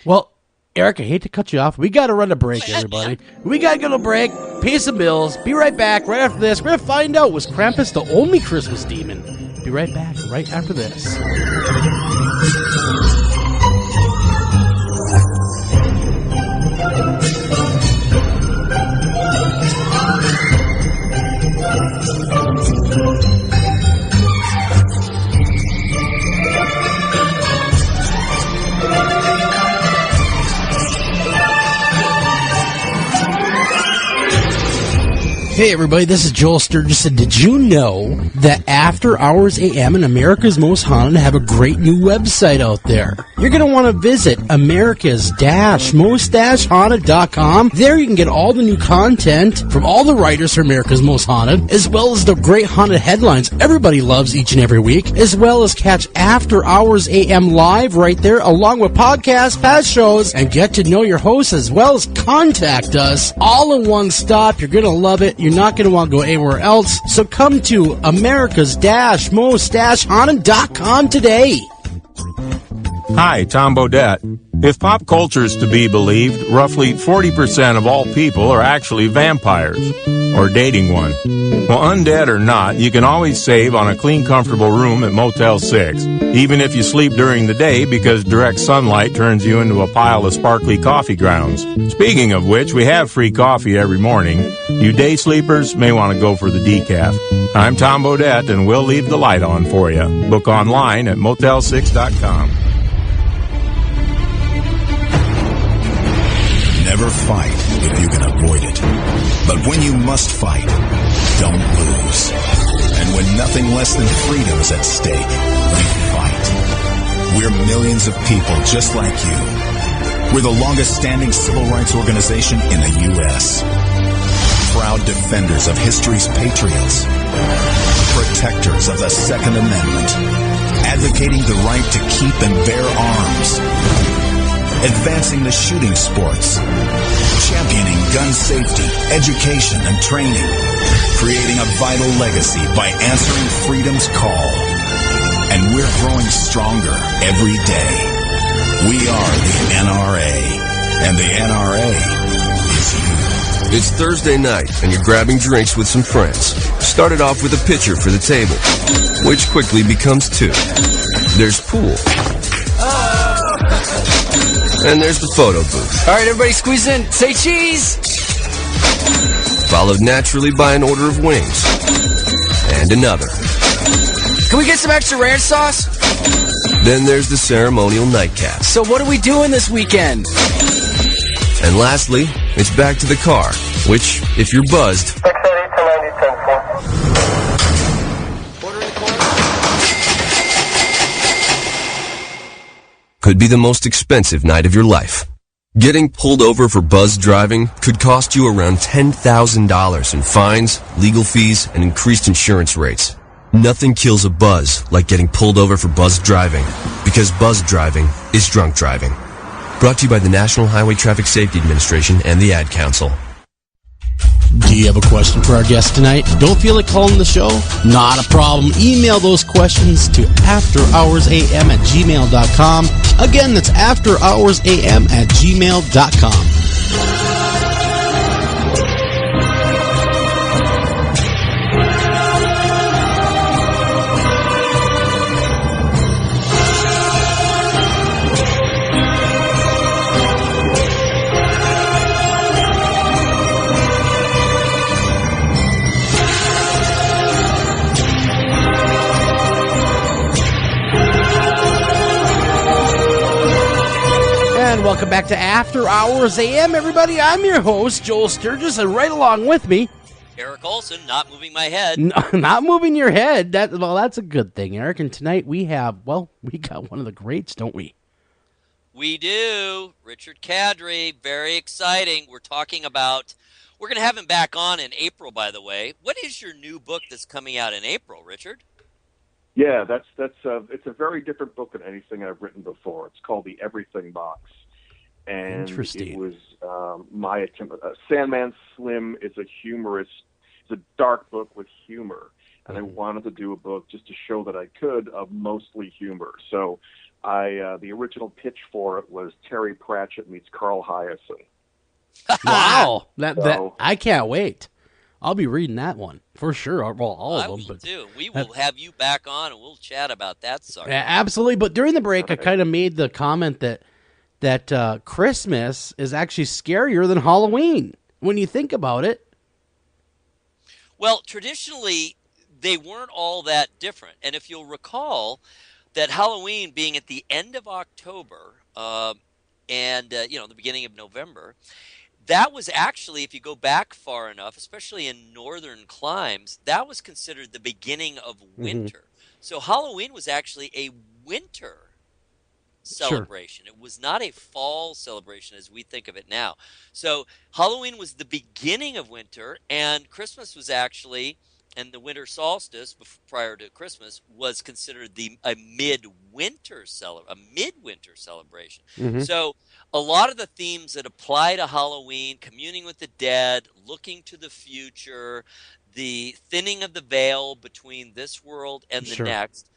Well, Eric, I hate to cut you off. We got to run a break, everybody. We got to go to break, pay some bills, be right back right after this. We're going to find out, was Krampus the only Christmas demon? Be right back right after this. Hey everybody, this is Joel Sturgis, and did you know that After Hours AM and America's Most Haunted have a great new website out there? You're going to want to visit America's-Most-Haunted.com. There you can get all the new content from all the writers for America's Most Haunted, as well as the great haunted headlines everybody loves each and every week, as well as catch After Hours AM live right there, along with podcasts, past shows, and get to know your hosts, as well as contact us all in one stop. You're going to love it. You're not going to want to go anywhere else. So come to America's-Most-Haunted.com today. Hi, Tom Bodette. If pop culture is to be believed, roughly 40% of all people are actually vampires, or dating one. Well, undead or not, you can always save on a clean, comfortable room at Motel 6, even if you sleep during the day because direct sunlight turns you into a pile of sparkly coffee grounds. Speaking of which, we have free coffee every morning. You day sleepers may want to go for the decaf. I'm Tom Bodette, and we'll leave the light on for you. Book online at motel6.com. Never fight if you can avoid it. But when you must fight, don't lose. And when nothing less than freedom is at stake, we fight. We're millions of people just like you. We're the longest-standing civil rights organization in the U.S. Proud defenders of history's patriots. Protectors of the Second Amendment. Advocating the right to keep and bear arms. Advancing the shooting sports, championing gun safety, education, and training, creating a vital legacy by answering freedom's call. And we're growing stronger every day. We are the NRA, and the NRA is you. It's Thursday night, and you're grabbing drinks with some friends. Started off with a pitcher for the table, which quickly becomes two. There's pool. And there's the photo booth. All right, everybody squeeze in. Say cheese! Followed naturally by an order of wings. And another. Can we get some extra ranch sauce? Then there's the ceremonial nightcap. So what are we doing this weekend? And lastly, it's back to the car, which, if you're buzzed... could be the most expensive night of your life. Getting pulled over for buzz driving could cost you around $10,000 in fines, legal fees, and increased insurance rates. Nothing kills a buzz like getting pulled over for buzz driving, because buzz driving is drunk driving. Brought to you by the National Highway Traffic Safety Administration and the Ad Council. Do you have a question for our guest tonight? Don't feel like calling the show? Not a problem. Email those questions to afterhoursam@gmail.com. Again, that's afterhoursam@gmail.com. And welcome back to After Hours AM, everybody. I'm your host, Joel Sturgis, and right along with me, Eric Olson, not moving my head. Not moving your head. That's a good thing, Eric. And tonight we got one of the greats, don't we? We do. Richard Kadri, very exciting. We're going to have him back on in April, by the way. What is your new book that's coming out in April, Richard? Yeah, it's a very different book than anything I've written before. It's called The Everything Box. And Interesting. It was my attempt. Sandman Slim is a humorist. It's a dark book with humor. And I wanted to do a book just to show that I could of mostly humor. So the original pitch for it was Terry Pratchett meets Carl Hiaasen. Wow. That I can't wait. I'll be reading that one for sure. Well, all of them. I will too. We will have you back on and we'll chat about that, sorry. Absolutely. But during the break, I kind of made the comment that Christmas is actually scarier than Halloween when you think about it. Well, traditionally, they weren't all that different. And if you'll recall that Halloween being at the end of October and the beginning of November, that was actually, if you go back far enough, especially in northern climes, that was considered the beginning of winter. So Halloween was actually a winter celebration. Sure. It was not a fall celebration as we think of it now. So Halloween was the beginning of winter, and Christmas was actually, and the winter solstice prior to Christmas was considered a midwinter celebration. So a lot of the themes that apply to Halloween, communing with the dead, looking to the future, the thinning of the veil between this world and the next,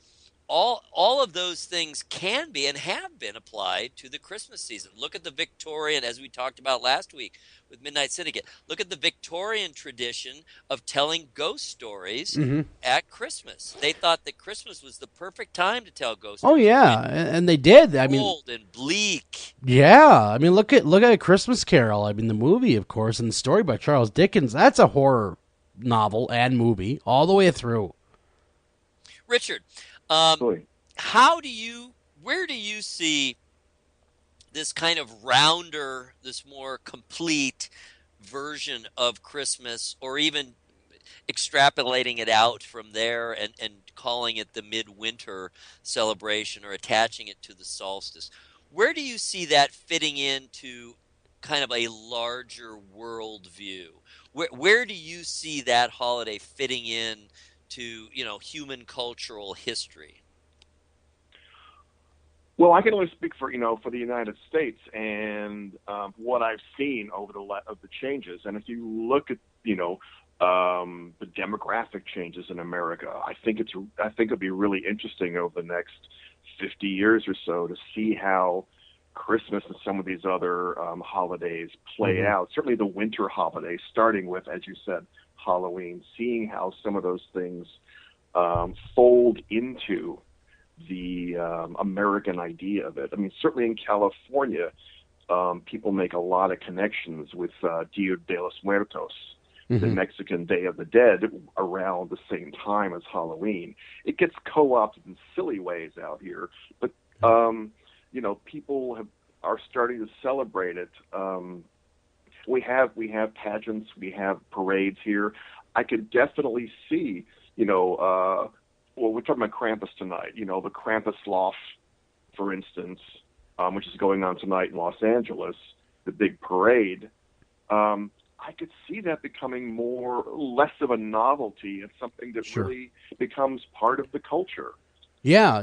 all of those things can be and have been applied to the Christmas season. Look at the Victorian, as we talked about last week with Midnight Syndicate. Look at the Victorian tradition of telling ghost stories at Christmas. They thought that Christmas was the perfect time to tell ghost stories. Oh yeah, and they did. I mean, cold and bleak. Yeah, I mean, look at A Christmas Carol. I mean, the movie, of course, and the story by Charles Dickens. That's a horror novel and movie all the way through. Richard, where do you see this kind of rounder, this more complete version of Christmas, or even extrapolating it out from there and calling it the midwinter celebration or attaching it to the solstice? Where do you see that fitting into kind of a larger world view? Where do you see that holiday fitting in to, human cultural history? Well, I can only speak for the United States and what I've seen over the changes. And if you look at the demographic changes in America, I think it'd be really interesting over the next 50 years or so to see how Christmas and some of these other holidays play out. Certainly the winter holidays, starting with, as you said, Halloween, seeing how some of those things fold into the American idea of it. I mean, certainly in California, people make a lot of connections with Dia de los Muertos, the Mexican Day of the Dead, around the same time as Halloween. It gets co-opted in silly ways out here, but people are starting to celebrate it. We have pageants, we have parades here. I could definitely see, we're talking about Krampus tonight. The Krampus Loft, for instance, which is going on tonight in Los Angeles, the big parade. I could see that becoming less of a novelty and something that really becomes part of the culture. Yeah.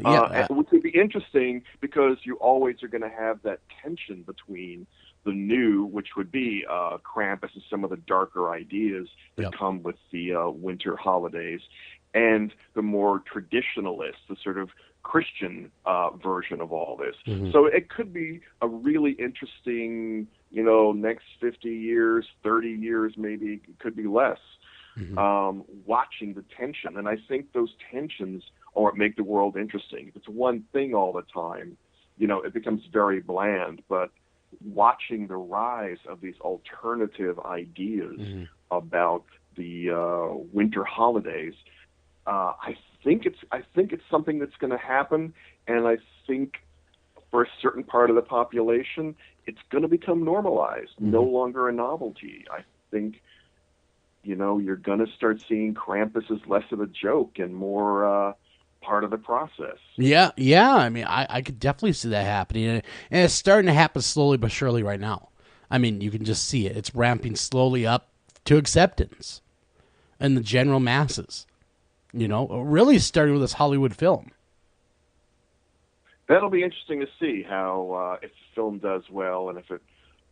Which would be interesting because you always are going to have that tension between the new, which would be Krampus and some of the darker ideas that come with the winter holidays, and the more traditionalist, the sort of Christian version of all this. So it could be a really interesting, next 50 years, 30 years, maybe it could be less, watching the tension. And I think those tensions are what make the world interesting. If it's one thing all the time, it becomes very bland. But watching the rise of these alternative ideas about the winter holidays, I think it's something that's going to happen, and I think for a certain part of the population, it's going to become normalized, no longer a novelty. I think, you're going to start seeing Krampus as less of a joke and more part of the process. Yeah. I mean, I could definitely see that happening, and it's starting to happen slowly but surely right now. I mean, you can just see it. It's ramping slowly up to acceptance in the general masses. Really starting with this Hollywood film. That'll be interesting to see how if the film does well and if it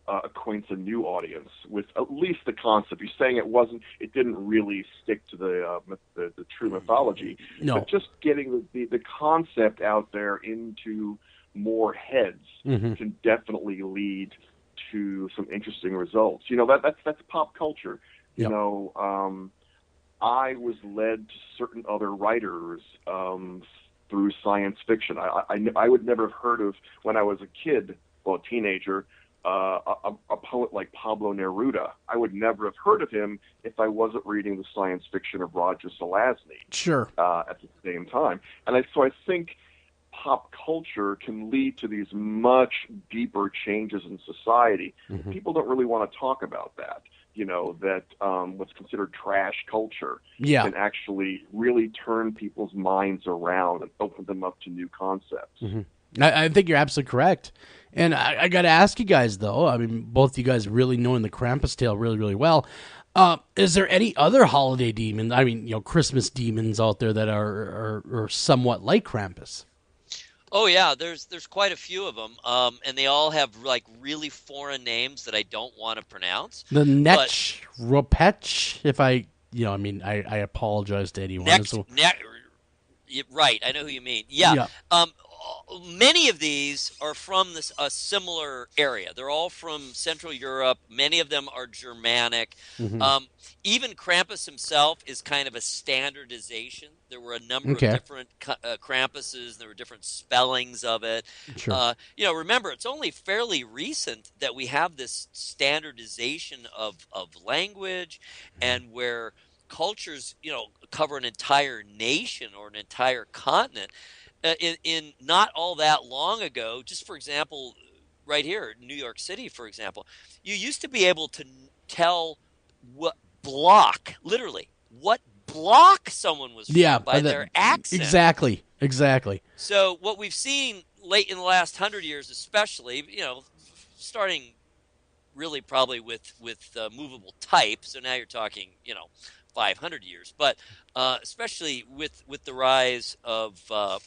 acquaints a new audience with at least the concept. You're saying it didn't really stick to the true mythology, no. But just getting the concept out there into more heads can definitely lead to some interesting results. That's pop culture. Yep. I was led to certain other writers through science fiction. I would never have heard of, when I was a kid, a teenager, a poet like Pablo Neruda. I would never have heard of him if I wasn't reading the science fiction of Roger Zelazny. Sure. At the same time. And so I think pop culture can lead to these much deeper changes in society. People don't really want to talk about that. That what's considered trash culture can actually really turn people's minds around and open them up to new concepts. I think you're absolutely correct. And I got to ask you guys, though, I mean, both you guys really knowing the Krampus tale really, really well. Is there any other holiday demons, I mean, Christmas demons out there that are somewhat like Krampus? Oh yeah, there's quite a few of them, and they all have like really foreign names that I don't want to pronounce. The Netch Ropech, if I apologize to anyone. Right, I know who you mean. Yeah. Many of these are from a similar area. They're all from Central Europe. Many of them are Germanic. Even Krampus himself is kind of a standardization. There were a number of different Krampuses. There were different spellings of it. Sure. Remember, it's only fairly recent that we have this standardization of language, and where cultures, cover an entire nation or an entire continent. In not all that long ago, just for example, right here in New York City, for example, you used to be able to tell what block someone was from by their accent. Exactly. So what we've seen late in the last 100 years, especially, starting really probably with movable type. So now you're talking, 500 years, but especially with the rise of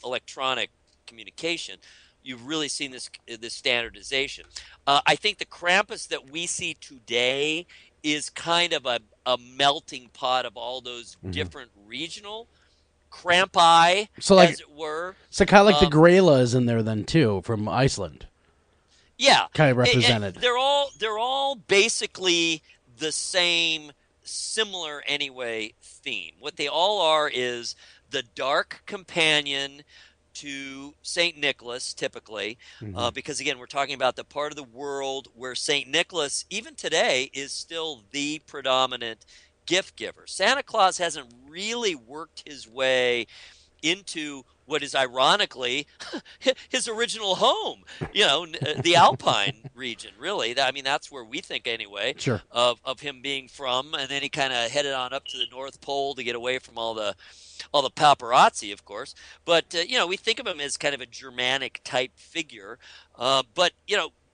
electronic communication, you've really seen this standardization. I think the Krampus that we see today is kind of a melting pot of all those different regional Krampi, as it were. So kind of like the Grela is in there then too, from Iceland. Yeah, kind of represented. They're all basically the same, similar anyway theme. What they all are is the dark companion to St. Nicholas, typically, because again, we're talking about the part of the world where St. Nicholas, even today, is still the predominant gift giver. Santa Claus hasn't really worked his way into what is ironically his original home, the Alpine region, really. I mean, that's where we think anyway of him being from. And then he kind of headed on up to the North Pole to get away from all the paparazzi, of course. But, we think of him as kind of a Germanic type figure. But,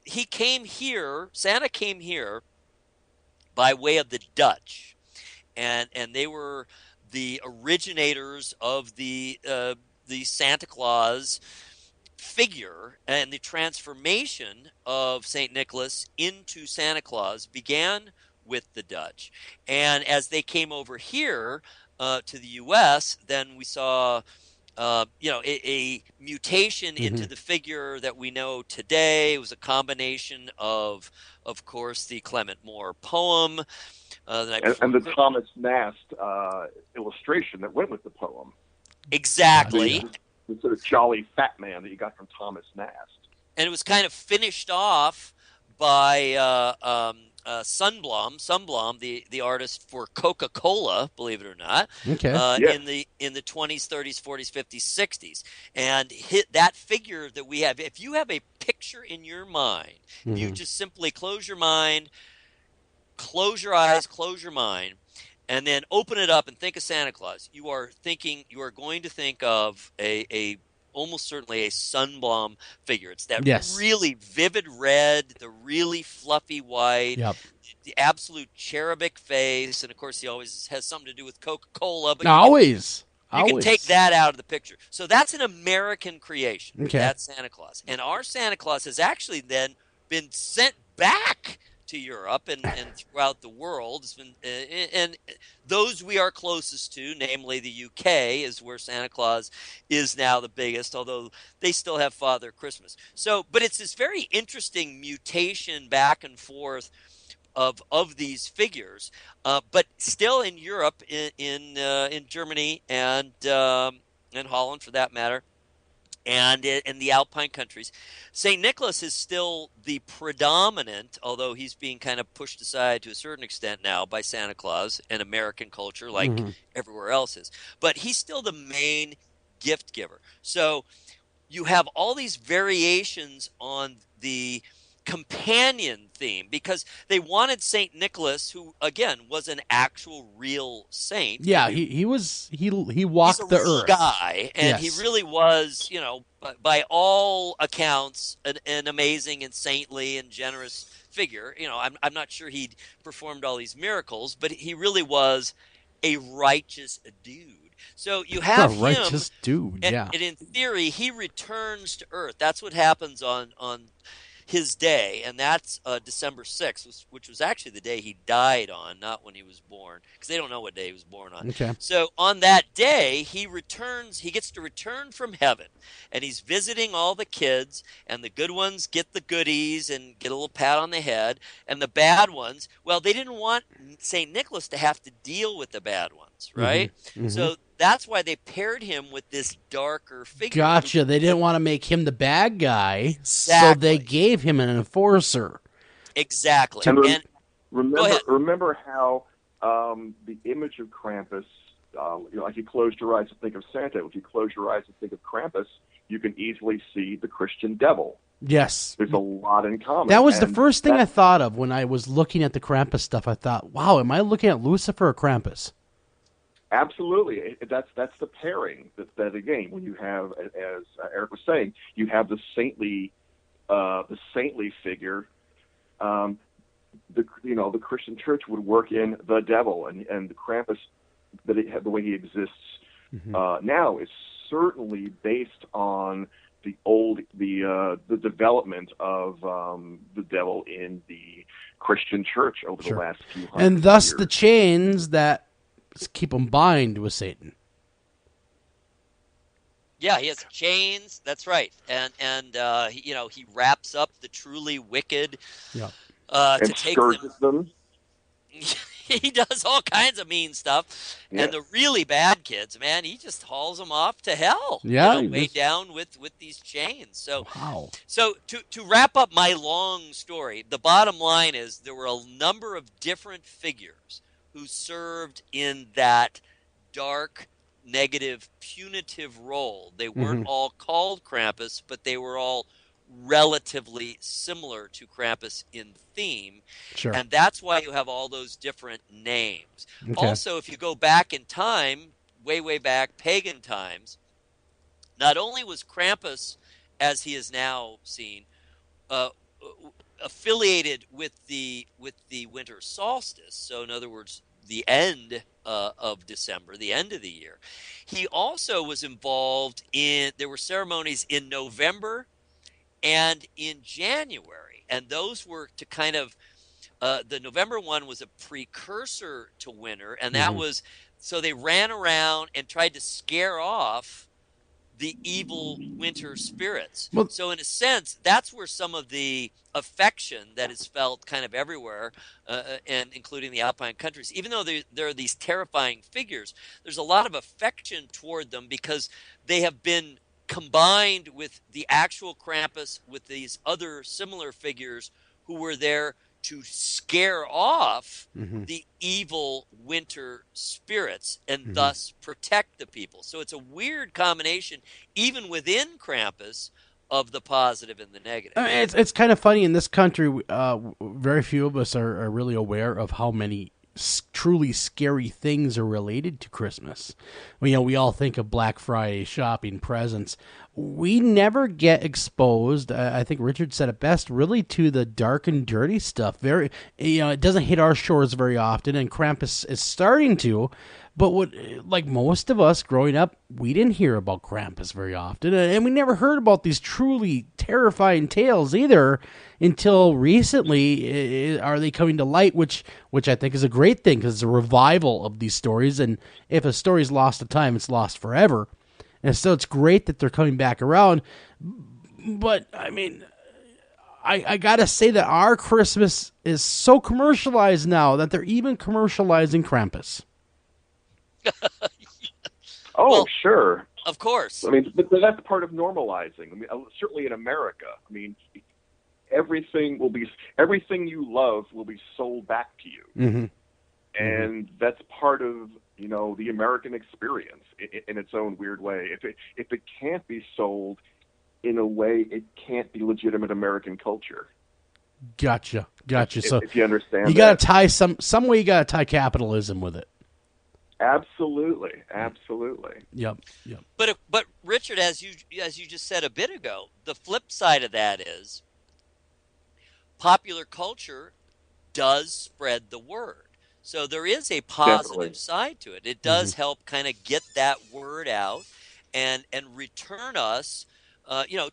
he came here, Santa came here by way of the Dutch. And they were the originators of the Santa Claus figure, and the transformation of St. Nicholas into Santa Claus began with the Dutch. And as they came over here to the U.S., then we saw a mutation into the figure that we know today. It was a combination of course, the Clement Moore poem, and the Thomas Nast illustration that went with the poem. Exactly. The sort of jolly fat man that you got from Thomas Nast. And it was kind of finished off by Sunblom, the artist for Coca-Cola, believe it or not, Okay. in the 20s, 30s, 40s, 50s, 60s, and that figure that we have. If you have a picture in your mind, if you just simply close your mind, close your eyes, close your mind, and then open it up and think of Santa Claus, you are going to think of a almost certainly a Sunblom figure. It's that really vivid red, the really fluffy white, the absolute cherubic face, and of course he always has something to do with Coca-Cola. But you can take that out of the picture. So that's an American creation. Okay. That's Santa Claus. And our Santa Claus has actually then been sent back to Europe and throughout the world. It's been, and those we are closest to, namely the UK, is where Santa Claus is now the biggest, although they still have Father Christmas. So, but it's this very interesting mutation back and forth of these figures, but still in Europe, in Germany and Holland for that matter, and in the Alpine countries, St. Nicholas is still the predominant, although he's being kind of pushed aside to a certain extent now by Santa Claus and American culture like everywhere else is. But he's still the main gift giver. So you have all these variations on the companion theme because they wanted St. Nicholas, who again was an actual real saint. Yeah, he walked the earth guy, and he really was, by all accounts, an amazing and saintly and generous figure. I'm not sure he performed all these miracles, but he really was a righteous dude. So you have him, righteous dude, and in theory, he returns to Earth. That's what happens on his day, and that's December 6th, which was actually the day he died on, not when he was born, because they don't know what day he was born on. Okay. So on that day, he gets to return from heaven, and he's visiting all the kids, and the good ones get the goodies and get a little pat on the head, and the bad ones, well, they didn't want St. Nicholas to have to deal with the bad ones, right? So that's why they paired him with this darker figure. Gotcha. They didn't want to make him the bad guy, so they gave him an enforcer. Exactly. And remember how the image of Krampus, like you closed your eyes to think of Santa. If you close your eyes to think of Krampus, you can easily see the Christian devil. Yes. There's a lot in common. That was the first thing I thought of when I was looking at the Krampus stuff. I thought, wow, am I looking at Lucifer or Krampus? Absolutely. That's the pairing that again, when you have, as Eric was saying, you have the saintly figure. The Christian church would work in the devil, and the Krampus, the way he exists now is certainly based on the development of the devil in the Christian church over the last few hundred and thus years. the chains that keep him bind with Satan. Yeah, he has chains. That's right, and he wraps up the truly wicked. Yeah. And to take scourges them. He does all kinds of mean stuff, and the really bad kids, man, he just hauls them off to hell. Yeah, way down with these chains. So, so to wrap up my long story, the bottom line is there were a number of different figures who served in that dark, negative, punitive role. They weren't all called Krampus, but they were all relatively similar to Krampus in theme. Sure. And that's why you have all those different names. Okay. Also, if you go back in time, way back, pagan times, not only was Krampus, as he is now seen, affiliated with the winter solstice, so in other words, the end of December, the end of the year. He also was involved there were ceremonies in November and in January, and those were to kind of, the November one was a precursor to winter, and that was, so they ran around and tried to scare off the evil winter spirits. So in a sense, that's where some of the affection that is felt kind of everywhere, and including the Alpine countries, even though there are these terrifying figures, there's a lot of affection toward them because they have been combined with the actual Krampus with these other similar figures who were there to scare off Mm-hmm. the evil winter spirits and Mhm. thus protect the people. So it's a weird combination, even within Krampus, of the positive and the negative. I mean, it's kind of funny in this country. Very few of us are really aware of how many truly scary things are related to Christmas. We all think of Black Friday shopping, presents. We never get exposed. I think Richard said it best. Really, to the dark and dirty stuff. It doesn't hit our shores very often, and Krampus is starting to. But like most of us growing up, we didn't hear about Krampus very often, and we never heard about these truly terrifying tales either until recently. Are they coming to light? Which I think is a great thing, because it's a revival of these stories. And if a story's lost to time, it's lost forever. And so it's great that they're coming back around. But I mean, I gotta say that our Christmas is so commercialized now that they're even commercializing Krampus. Oh, sure. Of course. I mean, but that's part of normalizing. I mean, certainly in America. I mean, everything you love will be sold back to you, Mm-hmm. and that's part of the American experience in its own weird way. If it can't be sold in a way, it can't be legitimate American culture. Gotcha. So if you understand, you got to tie some way. You got to tie capitalism with it. Absolutely. Yep. But Richard, as you just said a bit ago, the flip side of that is popular culture does spread the word. So there is a positive side to it. It does help kind of get that word out and return us,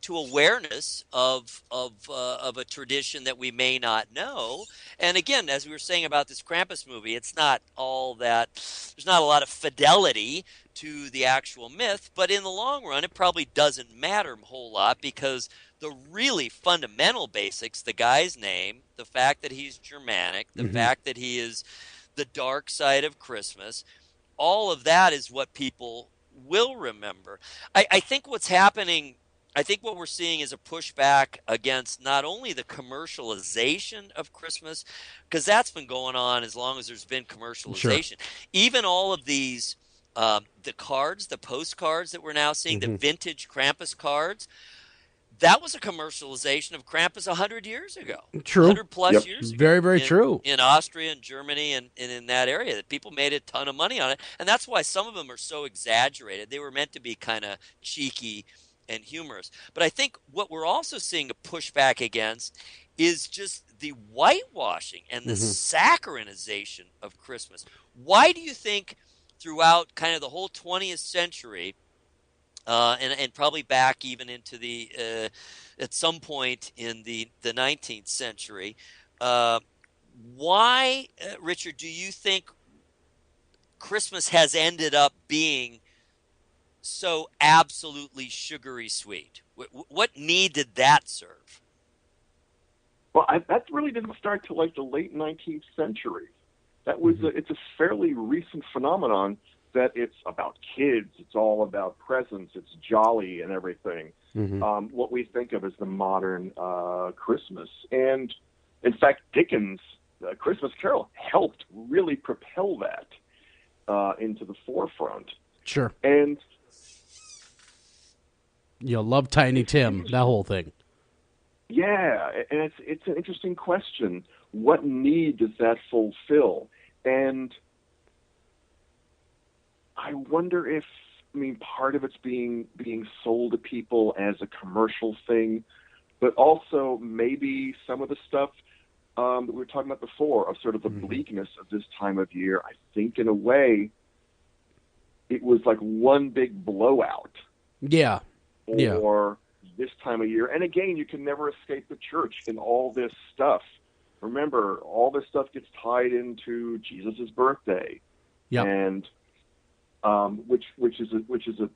to awareness of a tradition that we may not know. And again, as we were saying about this Krampus movie, it's not all that. There's not a lot of fidelity to the actual myth, but in the long run, it probably doesn't matter a whole lot, because the really fundamental basics, the guy's name, the fact that he's Germanic, the fact that he is the dark side of Christmas, all of that is what people will remember. I think what's happening, I think what we're seeing is a pushback against not only the commercialization of Christmas, because that's been going on as long as there's been commercialization. Sure. Even all of these, the cards, the postcards that we're now seeing, the vintage Krampus cards, that was a commercialization of Krampus 100 years ago. True. 100 plus years ago. Very, very true. In Austria and Germany and in that area, that people made a ton of money on it. And that's why some of them are so exaggerated. They were meant to be kind of cheeky and humorous. But I think what we're also seeing a pushback against is just the whitewashing and the saccharinization of Christmas. Why do you think throughout kind of the whole 20th century, and probably back even into the at some point in the 19th century, why, Richard, do you think Christmas has ended up being so absolutely sugary sweet? What need did that serve? Well, that really didn't start till like the late 19th century. That was it's a fairly recent phenomenon. That it's about kids, it's all about presents, it's jolly and everything. What we think of as the modern Christmas. And in fact, Dickens' Christmas Carol helped really propel that into the forefront. Sure. And love Tiny Tim, that whole thing. Yeah, and it's an interesting question. What need does that fulfill? And I wonder if, part of it's being sold to people as a commercial thing, but also maybe some of the stuff that we were talking about before, of sort of the bleakness of this time of year. I think in a way, it was like one big blowout. Yeah. Or this time of year. And again, you can never escape the church in all this stuff. Remember, all this stuff gets tied into Jesus' birthday. Yeah. And which is a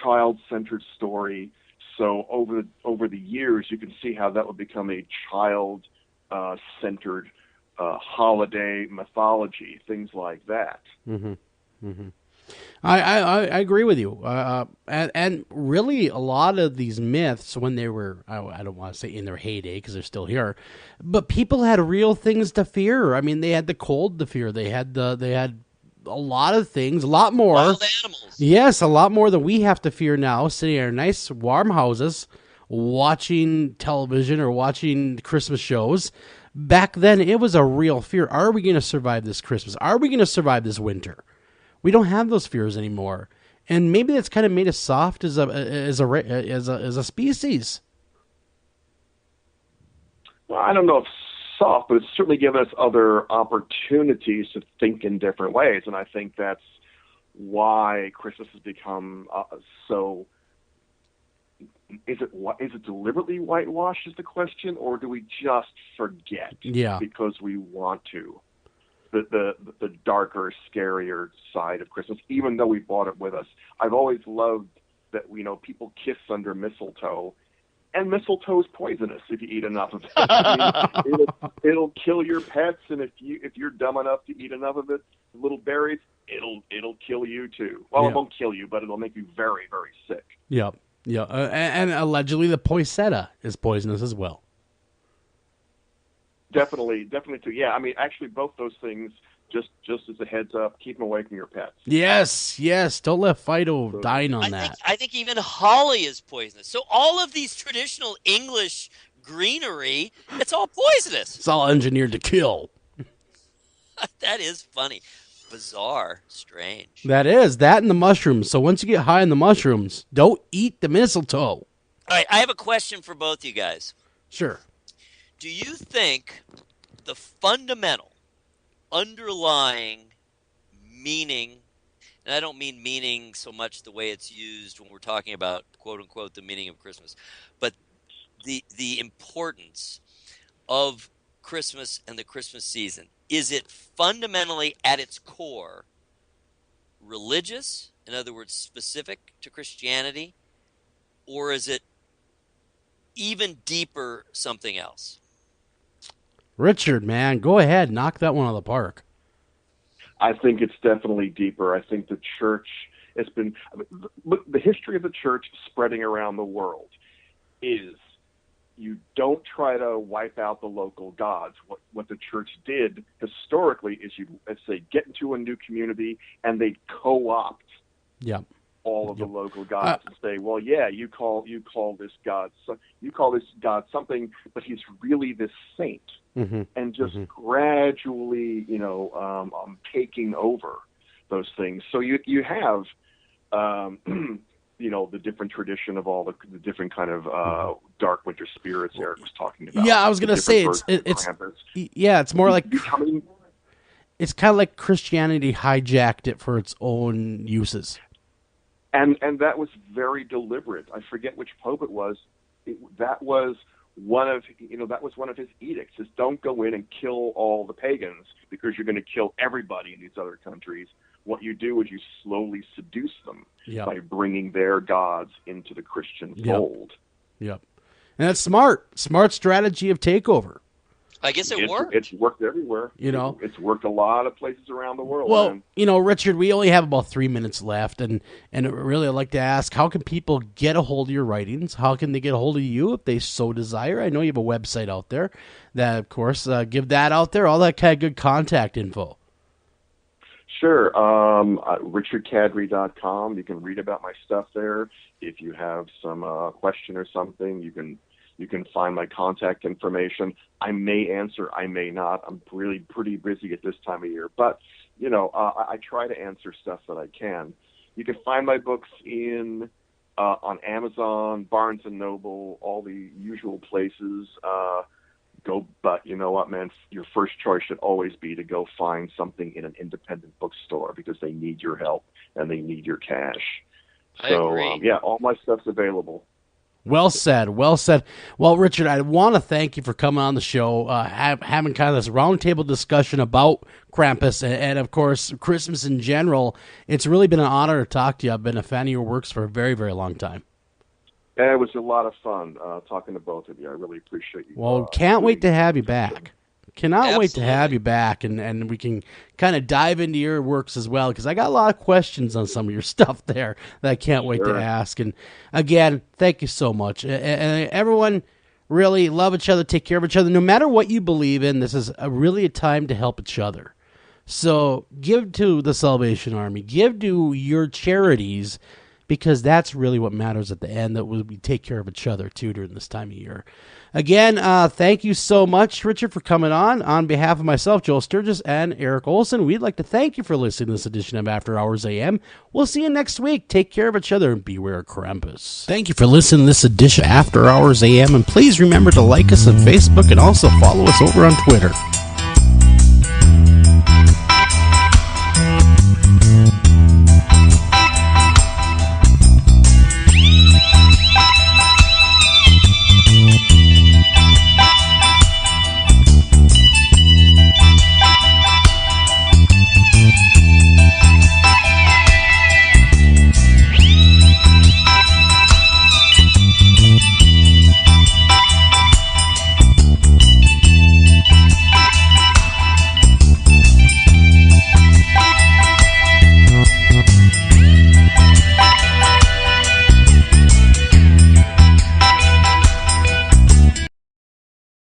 child-centered story. So over the years, you can see how that would become a child-centered holiday mythology, things like that. I agree with you. And really, a lot of these myths, when they were, I don't want to say in their heyday because they're still here, but people had real things to fear. I mean, they had the cold to fear. They had a lot of things, a lot more. Wild animals. Yes, a lot more than we have to fear now, sitting in our nice warm houses, watching television or watching Christmas shows. Back then, it was a real fear. Are we going to survive this Christmas? Are we going to survive this winter? We don't have those fears anymore, and maybe that's kind of made us soft as a species. Well, I don't know if soft, but it's certainly given us other opportunities to think in different ways, and I think that's why Christmas has become so. Is it deliberately whitewashed? Is the question, or do we just forget? Yeah. Because we want to. The darker, scarier side of Christmas, even though we brought it with us. I've always loved that people kiss under mistletoe, and mistletoe is poisonous if you eat enough of it. I mean, it'll kill your pets, and if you're dumb enough to eat enough of it, little berries, it'll kill you too. Well, Yeah. It won't kill you, but it'll make you very, very sick. Yep. Yeah, and allegedly the poisetta is poisonous as well. Definitely too. Yeah, I mean, actually, both those things. Just as a heads up, keep them away from your pets. Yes. Don't let Fido dine on that. I think even holly is poisonous. So all of these traditional English greenery, it's all poisonous. It's all engineered to kill. That is funny. Bizarre. Strange. That is. That and the mushrooms. So once you get high on the mushrooms, don't eat the mistletoe. All right, I have a question for both you guys. Sure. Do you think the fundamental underlying meaning, and I don't mean meaning so much the way it's used when we're talking about, quote unquote, the meaning of Christmas, but the importance of Christmas and the Christmas season, is it fundamentally at its core religious, in other words, specific to Christianity, or is it even deeper something else? Richard, man, go ahead. Knock that one out of the park. I think it's definitely deeper. I think the church has been, the history of the church spreading around the world is you don't try to wipe out the local gods. What the church did historically is let's say, get into a new community and they'd co-opt all of the local gods and say, well, yeah, you call this god, something, but he's really this saint. Mm-hmm. And just gradually, taking over those things. So you have, the different tradition of all the different kind of dark winter spirits Eric was talking about. Yeah, I was going to say it's more like it's kind of like Christianity hijacked it for its own uses. And that was very deliberate. I forget which pope it was. That was one of his edicts: is don't go in and kill all the pagans because you're going to kill everybody in these other countries. What you do is you slowly seduce them by bringing their gods into the Christian fold. Yep, and that's smart strategy of takeover. I guess it worked. It's worked everywhere. It's worked a lot of places around the world. Well, man. Richard, we only have about 3 minutes left, and really I'd like to ask, how can people get a hold of your writings? How can they get a hold of you if they so desire? I know you have a website out there that, of course, give that out there, all that kind of good contact info. Sure. RichardCadry.com. You can read about my stuff there. If you have some question or something, you can find my contact information. I may answer, I may not. I'm really pretty busy at this time of year. But, I try to answer stuff that I can. You can find my books on Amazon, Barnes & Noble, all the usual places. But you know what, man? Your first choice should always be to go find something in an independent bookstore because they need your help and they need your cash. I agree. All my stuff's available. Well said. Well, Richard, I want to thank you for coming on the show, having kind of this roundtable discussion about Krampus and, of course, Christmas in general. It's really been an honor to talk to you. I've been a fan of your works for a very, very long time. It was a lot of fun talking to both of you. I really appreciate you. Well, can't wait to have you back. Cannot wait to have you back, and we can kind of dive into your works as well, because I got a lot of questions on some of your stuff there that I can't wait to ask. And again, thank you so much. And everyone, really love each other, take care of each other. No matter what you believe in, this is really a time to help each other. So give to the Salvation Army, give to your charities, because that's really what matters at the end, that we take care of each other too during this time of year. Again, thank you so much, Richard, for coming on. On behalf of myself, Joel Sturgis, and Eric Olson, we'd like to thank you for listening to this edition of After Hours AM. We'll see you next week. Take care of each other and beware Krampus. Thank you for listening to this edition of After Hours AM, and please remember to like us on Facebook and also follow us over on Twitter.